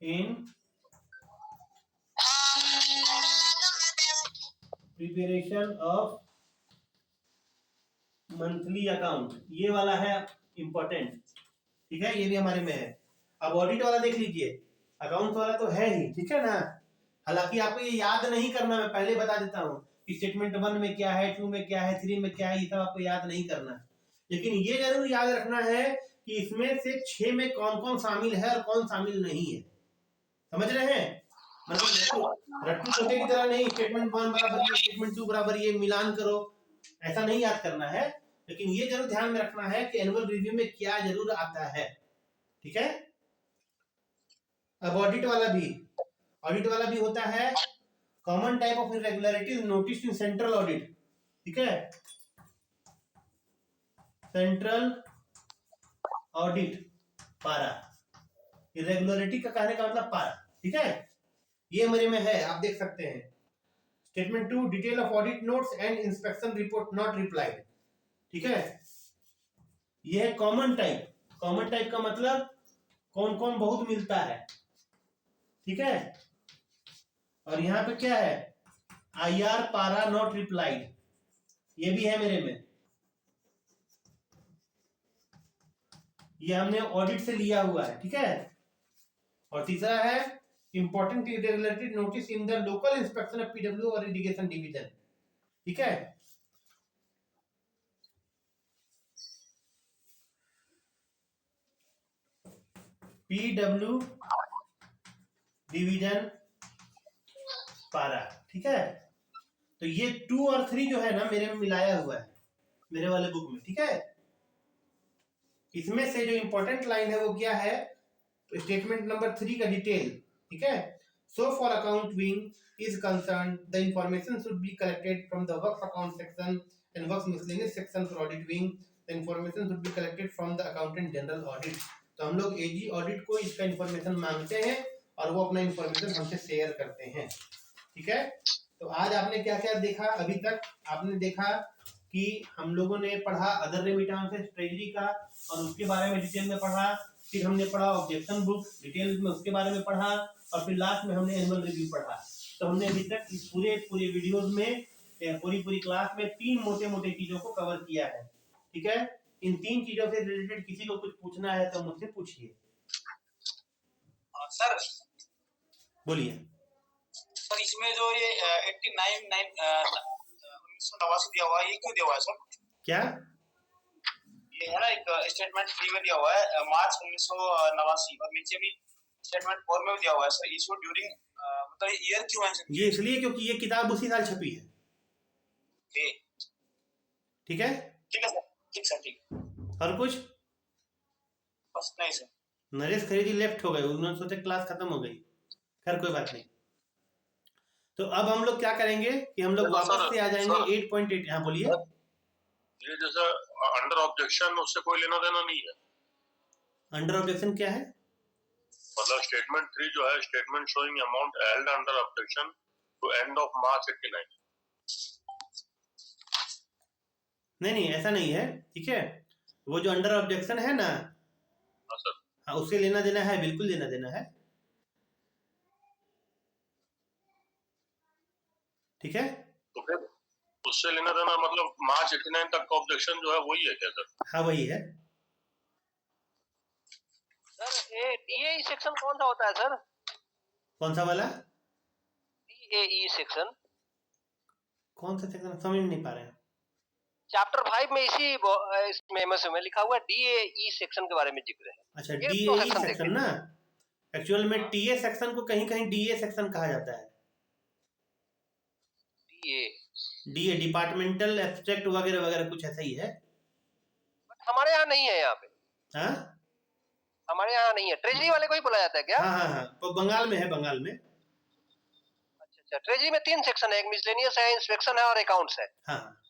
in preparation of monthly account, ये वाला है इंपॉर्टेंट, ठीक है, ये भी हमारे में है। अब ऑडिट वाला देख लीजिए, अकाउंट वाला तो है ही, ठीक है ना, हालांकि आपको ये याद नहीं करना, मैं पहले बता देता हूँ कि स्टेटमेंट 1 में क्या है, 2 में क्या है, 3 में क्या है, ये सब आपको याद नहीं करना, लेकिन ये जरूर याद रखना है कि इसमें से 6 में कौन कौन शामिल है और कौन शामिल नहीं है, समझ रहे हैं, मतलब रट्टू तोते की तरह नहीं, स्टेटमेंट 1 बराबर ये, स्टेटमेंट 2 बराबर ये, मिलान करो, ऐसा नहीं याद करना है, लेकिन ये जरूर ध्यान में रखना है कि एनुअल रिव्यू में क्या जरूर आता है, ठीक है। अब ऑडिट वाला भी होता है, common type of irregularities notice in central audit, ठीक है, सेंट्रल ऑडिट पारा, इरेगुलरिटी का कहने का मतलब पारा, ठीक है, ये मेरे में है, आप देख सकते हैं। Statement 2, detail of audit notes and inspection report not replied, ठीक है, ये है कॉमन टाइप, कॉमन टाइप का मतलब कौन कौन बहुत मिलता है, ठीक है। और यहाँ पे क्या है, IR पारा नॉट रिप्लाइड, ये भी है मेरे में, ये हमने ऑडिट से लिया हुआ है, ठीक है। और तीसरा है important irregularity notice in the local inspection of PW और इरिगेशन डिवीजन, ठीक है। पीडब्ल्यू डिवीजन पारा, ठीक है। तो ये 2 और 3 जो है ना मेरे में मिलाया हुआ है, मेरे वाले बुक में, ठीक है। इसमें से जो इंपॉर्टेंट लाइन है वो क्या है, तो स्टेटमेंट नंबर 3 का डिटेल, ठीक है। So for account wing is concern the information should be collected from the works account section and works miscellaneous section for audit wing, the information should be collected from the accountant general audit. तो हम लोग एजी audit को इसका information मांगते हैं और वो अपना इंफॉर्मेशन हमसे शेयर करते हैं, ठीक है। तो आज आपने क्या क्या देखा, अभी तक आपने देखा कि हम लोगों ने पढ़ा अदर रेमिटेंसेस ट्रेजरी का और उसके बारे में डिटेल में पढ़ा, फिर हमने पढ़ा ऑब्जेक्शन बुक डिटेल में उसके बारे में पढ़ा, और फिर लास्ट में हमने एनुअल रिव्यू पढ़ा। तो हमने अभी तक इस पूरे वीडियोस में पूरी क्लास में 3 मोटे चीजों को कवर किया है, ठीक है। इन 3 चीजों से रिलेटेड किसी को कुछ पूछना है तो मुझसे पूछिए। सर बोलिए। सर इसमें जो ये 1989 दिया हुआ है, ये क्यों दिया हुआ है सर? क्या ये है ना एक स्टेटमेंट 3 में दिया हुआ है मार्च 1989, और नीचे भी स्टेटमेंट 4 में भी दिया हुआ है सर, इशू ड्यूरिंग, मतलब ईयर क्यों है? ये इसलिए क्योंकि ये किताब उसी साल छपी है, ठीक है। ठीक है सर, ठीक सर, ठीक। और कुछ बस नहीं सर। नरेश खरीदी लेफ्ट हो गए, उन्होंने सोचा क्लास खत्म हो गई, खैर कोई बात नहीं। तो अब हम लोग क्या करेंगे कि हम लोग वापस से आ जाएंगे 8.8। हाँ बोलिए। ये जैसा अंडर ऑब्जेक्शन उससे कोई लेना देना नहीं है। अंडर ऑब्जेक्शन क्या है? मतलब स्टेटमेंट 3 जो है, statement showing amount held under objection to end of March 89। नहीं ऐसा नहीं है, ठीक है। वो जो अंडर ऑब्जेक्शन है ना, हाँ सर, हाँ उससे लेना देना है, बिल्कुल लेना देना है, ठीक है। तो फिर उससे लेना देना मतलब मार्च 89 तक का ऑब्जेक्शन जो है वही है क्या सर? हाँ वही है सर। ये डीएई सेक्शन कौन सा होता है सर? कौन सा वाला? डीएई सेक्शन कौन सा सेक्शन समझ नहीं पा रहे हैं। चैप्टर 5 में इसी इसमें एमएसए में लिखा हुआ डीएई सेक्शन के बारे में जिक्र है। अच्छा ये डीए तो section सेक्शन ना, एक्चुअल में टीए सेक्शन को कहीं कहीं डीए सेक्शन कहा जाता है। डीए डिपार्टमेंटल एब्स्ट्रैक्ट वगैरह वगैरह कुछ ऐसा ही है, बट हमारे यहाँ नहीं है। यहाँ पे हाँ हमारे यहाँ नहीं है। ट्रेजरी वाले को ही बोला जाता है क्या? हाँ तो बंगाल में है, बंगाल में। अच्छा, ट्रेजरी में 3 सेक्शन है, एक मिसलेनियस है, इंस्पेक्शन है और अकाउंट्स है। हाँ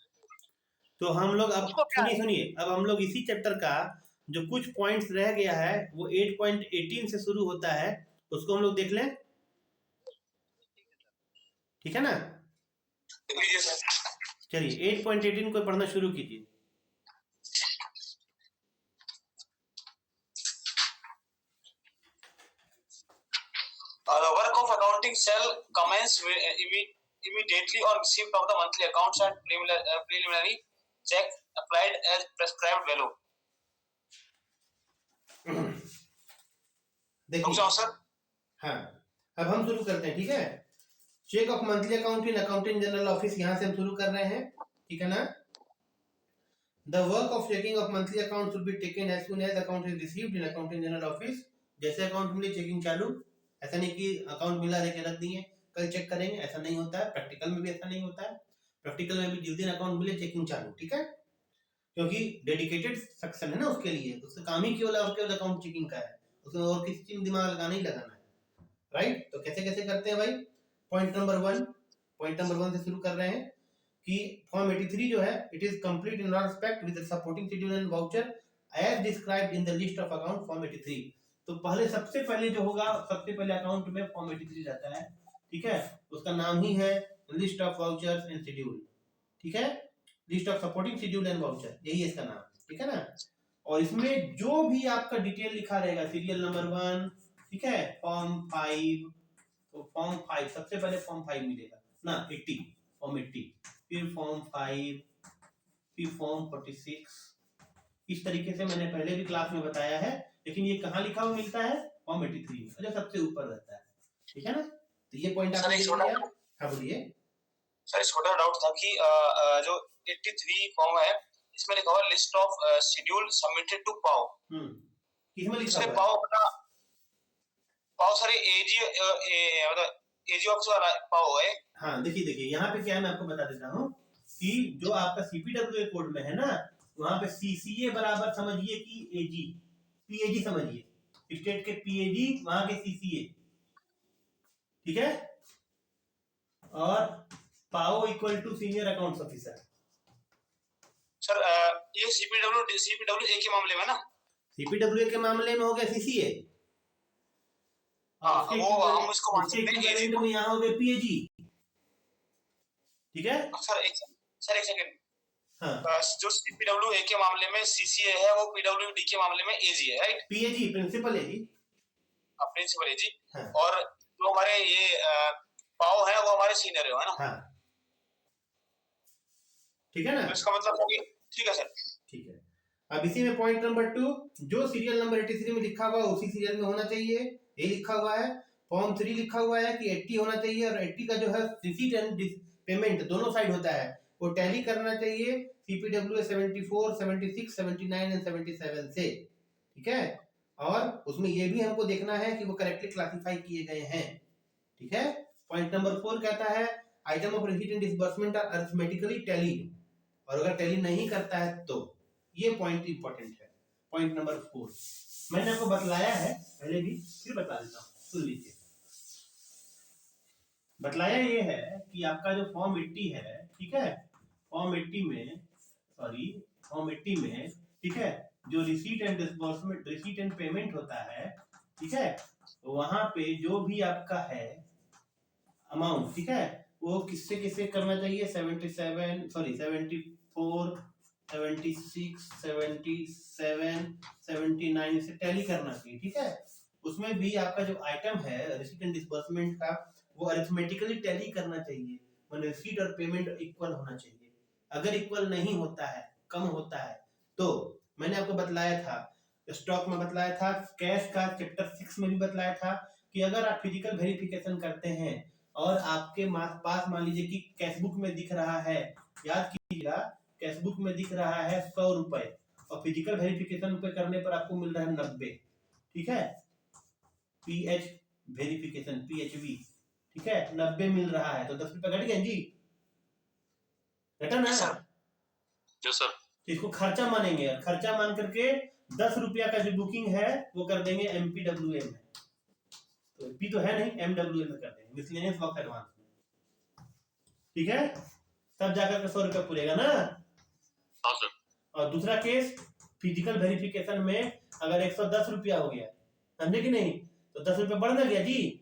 तो हम लोग अब सुनिए, अब हम लोग इसी चैप्टर का जो कुछ पॉइंट्स रह गया है वो 8.18 से शुरू होता है, उसको हम लोग देख लें, ठीक है ना। चलिए 8.18 को पढ़ना शुरू कीजिए। The work of accounting shall commence immediately on receipt of the monthly accounts and preliminary check applied as prescribed value. देखिए सर, हाँ अब हम शुरू करते हैं, ठीक है। Check of monthly account in accountant general office, यहाँ से हम शुरू कर रहे हैं, ठीक है ना। The work of checking of monthly account should be taken as soon as account is received in accountant general office. जैसे अकाउंट मिले चेकिंग चालू, ऐसा नहीं कि अकाउंट मिला लेके रख दिए कल चेक करेंगे, ऐसा नहीं होता है। प्रैक्टिकल में भी ऐसा नहीं होता है, प्रैक्टिकल में भी जिस दिन अकाउंट मिले चेकिंग चालू, ठीक है। क्योंकि डेडिकेटेड सेक्शन है ना उसके लिए, उसका काम ही केवल अकाउंट चेकिंग का है, उसमें और किसी चीज में दिमाग लगाना ही लगाना है, राइट। तो कैसे कैसे करते हैं भाई। पॉइंट नंबर 1 से शुरू कर रहे हैं कि फॉर्म 83 जो है it is complete in respect with supporting schedule and voucher as described in the list of account form 83। तो पहले सबसे पहले जो होगा, सबसे पहले अकाउंट में फॉर्म 83 रहता है, ठीक है। उसका नाम ही है list of vouchers and schedule, ठीक है। List of supporting schedule and voucher, यही है इसका नाम, ठीक है ना। और इसमें जो भी आपका डिटेल लिखा रहेगा, सीरियल नंबर 1, ठीक है, फॉर्म 5, तो फॉर्म 5 सबसे पहले फॉर्म 5 मिलेगा ना, 80 फॉर्म 80, फिर फॉर्म 5, फिर फॉर्म 46। इस तरीके से मैंने पहले भी क्लास में बताया है, लेकिन ये कहाँ लिखा हुआ मिलता है? फॉर्म 83 में, जो सबसे ऊपर रहता है। ठीक है ना? तो ये पॉइंट आपने देख लिया। हाँ बोलिए सर, एक छोटा डाउट था कि जो 83 फॉर्म है, इसमें लिखा हुआ list of schedule submitted to PAO. किसमें लिखा इसमें हुआ है? पाओ अपना पाओ सर एजी मतलब एजी ऑफिस वाला पाओ है। हाँ देखिए यहाँ पे क्या है, मैं आपको बता देता हूँ कि जो आपका सीपीडब्ल्यूए कोड में है ना, वहां पे सीसीए बराबर समझिए कि एजी, पीएजी समझिए, स्टेट के पीएजी, वहां के सीसीए। ठीक है? और PAO equal to senior accounts officer. Sir ये सीपीडब्ल्यू के मामले में ना, सीपीडब्ल्यूए के मामले में हो गया सीसीए, हाँ, वो हम उसको मान सकते हैं एजी में यहाँ हो गए पीएजी। ठीक है सर? एक सेकंड। हाँ, जो पीडब्ल्यू के मामले में सीसीए है, वो पीडब्ल्यूडी के मामले में एजी है, राइट? पीएजी प्रिंसिपल एजी, प्रिंसिपल एजी। हाँ। और जो हमारे ये पाओ है, वो हमारे सीनियर है ना? हाँ ठीक है ना? तो इसका मतलब है, ठीक है सर। ठीक है, अब इसी में पॉइंट नंबर 2, जो सीरियल नंबर 83 में लिखा हुआ उसी सीरियल में होना चाहिए, ये लिखा हुआ है। फॉर्म 3 लिखा हुआ है कि 80 होना चाहिए, और 80 का जो है रिसीट एंड पेमेंट दोनों साइड होता है, वो टैली करना चाहिए सीपीडब्ल्यूए 74, 76, 79 एंड 77 से। ठीक है? और उसमें ये भी हमको देखना है कि वो करेक्टली क्लासिफाई किए गए हैं। ठीक है? पॉइंट नंबर 4 कहता है item of receipt and disbursement are arithmetically tallied, और अगर टैली नहीं करता है तो ये पॉइंट इंपॉर्टेंट है। पॉइंट नंबर 4 मैंने आपको बतलाया है पहले भी, फिर बता देता हूँ, सुन लीजिए। बतलाया ये है कि आपका जो फॉर्म 80 है, ठीक है, फॉर्म 80 में ठीक है, जो receipt and disbursement, receipt and payment होता है, ठीक है, वहां पे जो भी आपका है अमाउंट, ठीक है, वो किससे किससे करना चाहिए? 74, 76, 77, 79 से टैली करना चाहिए। ठीक है? उसमें भी आपका जो आइटम है रिसीट एंड डिसबर्समेंट का, वो अरिथमेटिकली टैली करना चाहिए, मतलब रिसीट और पेमेंट इक्वल होना चाहिए। अगर इक्वल नहीं होता है, कम होता है, तो मैंने आपको बतलाया था, स्टॉक में बतलाया था, कैश का चैप्टर 6 में भी बतलाया था कि अगर आप फिजिकल वेरिफिकेशन करते हैं और आपके पास मान लीजिए कि कैशबुक में दिख रहा है, याद कीजिएगा, कैशबुक में दिख रहा है 100 रुपए, और फिजिकल वेरिफिकेशन पे करने पर आपको मिल रहा है 90। ठीक है? पीएच वेरिफिकेशन, पीएचवी, ठीक है, 90 मिल रहा है, तो 10 रुपए घट गए जी, घटा ना? Yes sir. इसको खर्चा मानेंगे, और खर्चा मान करके 10 रुपया का जो बुकिंग है वो कर देंगे एमपीडब्ल्यूए में, तो पी तो है नहीं, एमडब्ल्यूए में कर देंगे, मिसलेनियस वर्क एडवांस में। ठीक है? तब जाकर के 100 रुपया पूरेगा ना? हाँ सर। और दूसरा केस फिजिकल वेरिफिकेशन में अगर 110 रुपया हो गया, समझे कि नहीं, तो 10 रुपया बढ़ ना गया जी?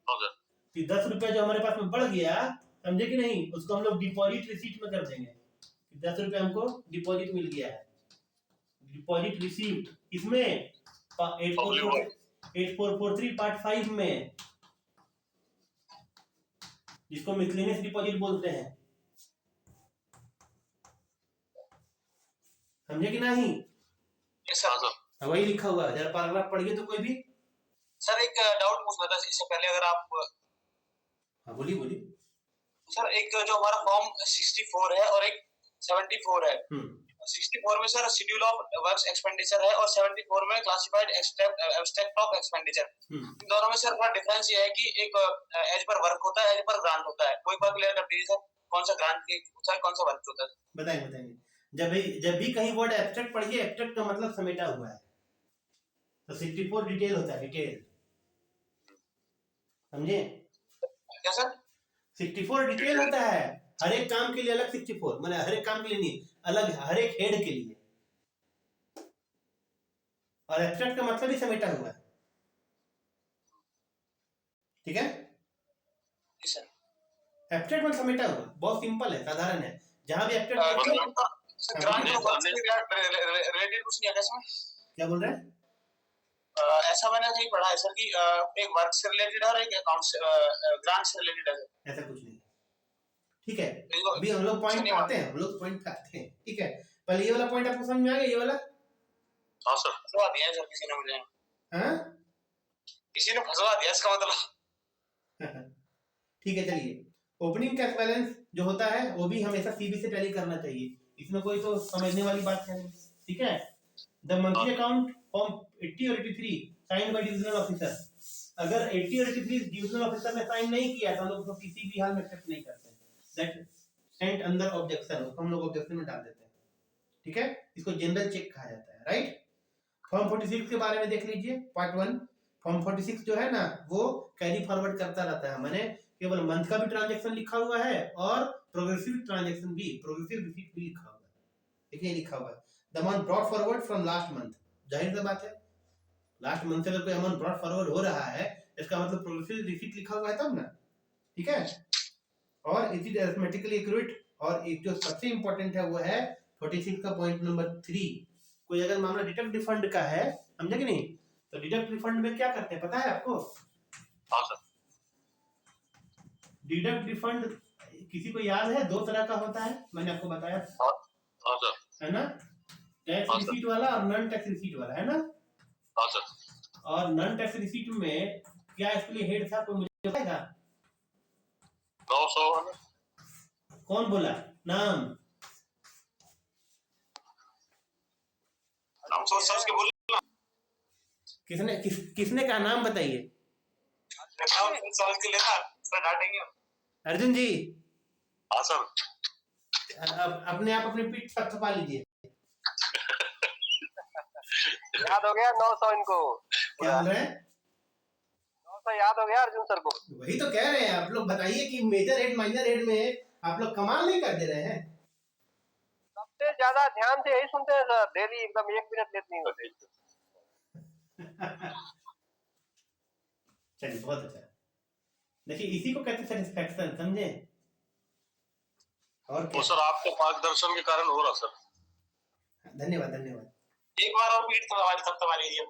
हाँ सर। कि 10 रुपया जो हमारे पास में बढ़ गया, समझे कि नहीं, उसको हम लोग डिपॉजिट रिसीट में कर देंगे। 10 रुपया हमको डिपॉजिट मिल गया है, डिपॉजिट रिसीव्ड, इसमें 8443 पार्ट 5 में, जिसको मिसलेनियस डिपॉजिट बोलते हैं, समझे कि नहीं? Yes sir. वही लिखा हुआ है, जरा पैराग्राफ पढ़िए तो कोई भी। सर एक डाउट पूछना था इससे पहले, अगर आप। हाँ बोलिए। सर एक जो हमारा फॉर्म 64 है और एक 74 है, 64 में sir schedule of works expenditure है, और 74 में क्लासिफाइड एब्स्ट्रैक्ट ऑफ एक्सपेंडिचर। इन दोनों में सर थोड़ा डिफरेंस ये है कि एक एज पर वर्क होता है, एज पर ग्रांट होता है। कोई बात क्लियर कर दीजिए सर, कौन सा ग्रांट की होता है, कौन सा वर्क होता है? बताएंगे। जब भी कहीं वर्ड एब्स्ट्रैक्ट पढ़िए, एब्स्ट्रैक्ट का मतलब समेटा हुआ है, तो 64 डिटेल होता है, डिटेल, समझे? क्या सर? 64 डिटेल होता है, हर एक काम के लिए अलग 64, मतलब हर एक काम के लिए नहीं, अलग हर एक हेड के लिए, और एब्स्ट्रैक्ट का मतलब ही समेटा हुआ है। ठीक है? एब्स्ट्रैक्ट मतलब समेटा हुआ, बहुत सिंपल है, साधारण है, जहां भी एब्स्ट्रैक्ट रिलेटेड कुछ नहीं है इसमें? क्या बोल रहे हैं? ऐसा मैंने कहीं पढ़ा है सर कि एक वर्क से रिलेटेड है और एक अकाउंट से, ग्रांट से रिलेटेड है। ऐसा कुछ नहीं, ठीक है, अभी हम लोग पॉइंट आते हैं, ठीक है। पहले ये वाला पॉइंट आपको समझ में आ गया, ये वाला? हाँ सर। फंसवा दिया सर किसी ने मुझे, हाँ किसी ने फंसवा दिया इसका मतलब। ठीक है, चलिए। ओपनिंग कैश बैलेंस जो होता है वो भी हमेशा सीबी से टैली करना चाहिए, इसमें कोई तो समझने वाली बात है नहीं, ठीक है। द मंथली अकाउंट फॉर्म 80 और 83 साइन बाय डिविजनल ऑफिसर, अगर 80 और 83 डिविजनल ऑफिसर ने साइन नहीं किया तो हम लोग तो किसी भी हाल में एक्सेप्ट नहीं करते, दैट सेंट अंडर ऑब्जेक्शन, उसको हम लोग ऑब्जेक्शन में डाल देते हैं, ठीक है। इसको जनरल चेक कहा जाता है, राइट। फॉर्म 46 के बारे में देख लीजिए, पार्ट 1। फॉर्म 46 जो है ना वो कैरी फॉरवर्ड करता रहता है, माने केवल मंथ का भी ट्रांजैक्शन लिखा हुआ है और प्रोग्रेसिव ट्रांजैक्शन भी, प्रोग्रेसिव रिसीट भी लिखा हुआ है, देखिए लिखा हुआ है the amount brought forward from last month. जाहिर सी बात है, लास्ट मंथ से अगर कोई अमाउंट ब्रॉट फॉरवर्ड हो रहा है इसका मतलब प्रोग्रेसिव रिसीट लिखा हुआ है तब ना, ठीक है। और इट इज अरिथमेटिकली एक्यूरेट, और एक जो सबसे इंपॉर्टेंट है वो है 46 का पॉइंट नंबर 3। कोई अगर मामला डिडक्ट रिफंड का है, समझे कि नहीं, तो डिडक्ट रिफंड में क्या करते हैं पता है आपको? हाँ सर। डिडक्ट रिफंड किसी को याद है? 2 तरह का होता है, मैंने आपको बताया, हाँ सर। है ना, टैक्स हाँ, रिसीट वाला और नॉन टैक्स रिसीट वाला, है ना। हाँ सर। और नॉन टैक्स रिसीट में क्या इसके लिए हेड था, कोई मुझे बताएगा? 900। कौन बोला नाम? हम सोच के बोल किसने कहा, नाम बताइए। सवाल के लेना सर, डांटेंगे हम। अर्जुन जी, हाँ सर। अपने आप अपनी पीठ पर थपा लीजिए। याद हो गया 900 इनको, क्या बोल रहे हैं? 900 याद हो गया अर्जुन सर को। वही तो कह रहे हैं, आप लोग बताइए कि मेजर हेड माइनर हेड में आप लोग कमाल नहीं कर दे रहे हैं। सबसे ज्यादा ध्यान से यही सुनते हैं सर, डेली एकदम 1 मिनट लेट नहीं होते। चलिए बहुत अच्छा, देखिए इसी को कहते हैं सेटिस्फैक्शन, समझे। और वो सर आपके मार्गदर्शन के कारण हो रहा सर। धन्यवाद धन्यवाद। एक बार और पीठ थपथपा लीजिए।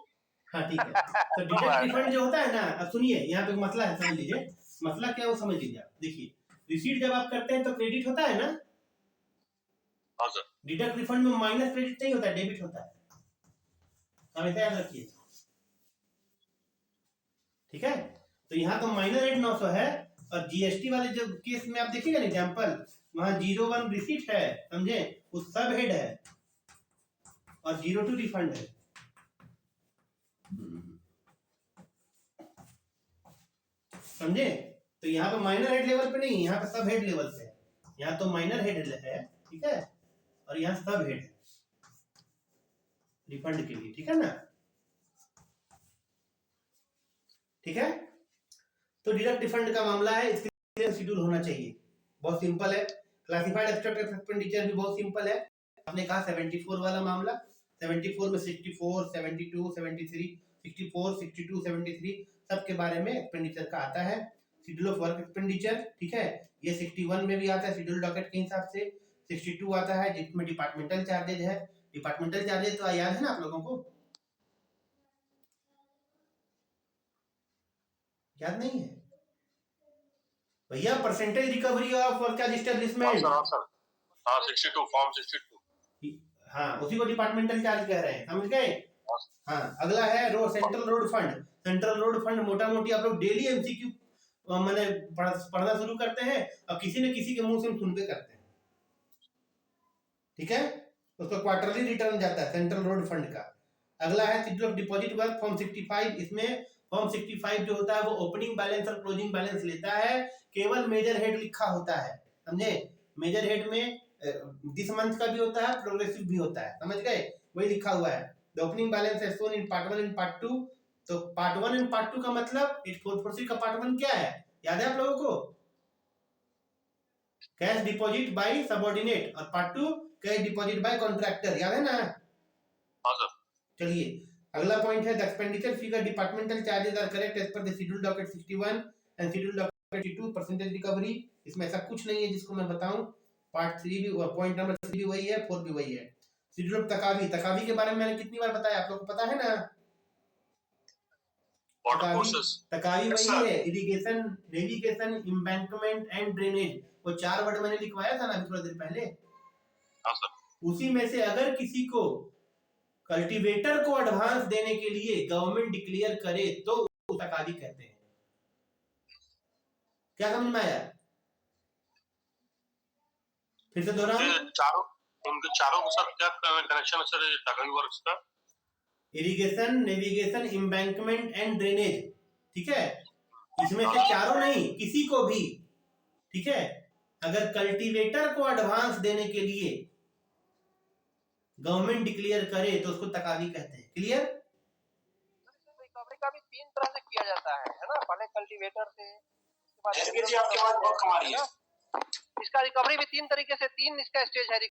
हाँ ठीक है, तो डिडक्ट रिफंड जो होता है ना, अब सुनिए यहाँ पे मसला है, समझ लीजिए मसला क्या है वो समझ लीजिए आप। देखिए रिसीट जब आप करते हैं तो क्रेडिट होता है ना, हाँ सर। डिडक्ट रिफंड में माइनस क्रेडिट नहीं होता है, डेबिट होता है, हमेशा याद रखिए, ठीक है। तो यहाँ तो माइनर रेट 900 है, और जीएसटी वाले जो केस में आप देखिएगा ना एग्जांपल, वहां 01 रिसीट है, समझे, वो सब हेड है, और 02 रिफंड है। समझे, तो यहाँ पे माइनर हेड लेवल पे नहीं, यहाँ पे सब हेड लेवल पे है। यहाँ तो माइनर हेड है, ठीक है, और यहाँ सब हेड है रिफंड के लिए, ठीक है ना, ठीक है। तो डिडक्ट रिफंड का मामला है, इसके लिए शेड्यूल होना चाहिए, बहुत सिंपल है। क्लासिफाइड एब्स्ट्रैक्ट एक्सपेंडिचर भी बहुत सिंपल है, आपने कहा 74 वाला मामला, 74 में 64, 72, 73, 64, 62, 73 सब के बारे में एक्सपेंडिचर का आता है। शेड्यूल ऑफ वर्क एक्सपेंडिचर, ठीक है, ये 61 में भी आता है शेड्यूल डॉकेट के हिसाब से। 62 आता है जिसमें डिपार्टमेंटल चार्जेज है, डिपार्टमेंटल चार्जेज तो याद है ना आप लोगों को? याद नहीं है भैया? Percentage recovery of work establishment, हाँ 62, फॉर्म 62। हाँ उसी को डिपार्टमेंटल चार्ज कह रहे हैं, समझ गए। हाँ अगला है central road fund. Central road fund मोटा मोटी आप लोग डेली एमसीक्यू मैंने पढ़ना शुरू करते हैं और किसी न किसी के मुंह से सुन के करते हैं, ठीक है। उसका क्वार्टरली रिटर्न जाता है सेंट्रल रोड फंड का। अगला है schedule of deposit work form 65। इसमें फॉर्म 65 जो होता है वो ओपनिंग बैलेंस और क्लोजिंग बैलेंस लेता है, केवल मेजर हेड लिखा होता है, समझे। मेजर हेड में दिस मंथ का भी होता है, प्रोग्रेसिव भी होता है, समझ गए, वही लिखा हुआ है। द ओपनिंग बैलेंस है shown in part 1 and part 2। तो पार्ट 1 एंड पार्ट 2 का मतलब 8446 का पार्ट 1 क्या है, याद है आप लोगों को? कैश डिपॉजिट बाय सबऑर्डिनेट, और part 2 cash deposit by contractor, याद है ना? हाँ सर। चलिए अगला पॉइंट है the expenditure figure departmental charges are correct as per the schedule docket 61 and schedule docket 62 percentage recovery. इसमें ऐसा कुछ नहीं है जिसको मैं बताऊं। पार्ट 3 भी पॉइंट नंबर 3 भी वही है, 4 भी वही है। शेड्यूल ऑफ तकावी, तकावी के बारे में मैंने कितनी बार बताया, आप लोगों को पता है ना? water courses. तकावी Yes, वही sir. है, irrigation, navigation, embankment and drainage, वो 4 वर्ड मैंने लिखवाया था ना अभी थोड़ा देर पहले। हाँ सर। उसी में से अगर किसी को कल्टीवेटर को एडवांस देने के लिए गवर्नमेंट डिक्लेयर करे तो तकावी कहते हैं। क्या समझ में आया? फिर से दोहराऊं? उनके चारों के साथ क्या कनेक्शन है सर ये तकावी वर्क्स का? Irrigation, navigation, embankment and drainage, ठीक है? इसमें से चारों नहीं, किसी को भी, ठीक है, अगर कल्टीवेटर को एडवांस देने के लिए गवर्नमेंट डिक्लेयर करे तो उसको तकावी कहते हैं। क्लियर? रिकवरी का भी 3 तरह से किया जाता है ना, पहले कल्टीवेटर से, एसके जी आपकी बात बहुत कमा रही है। इसका रिकवरी भी 3 तरीके से, 3 इसका स्टेज है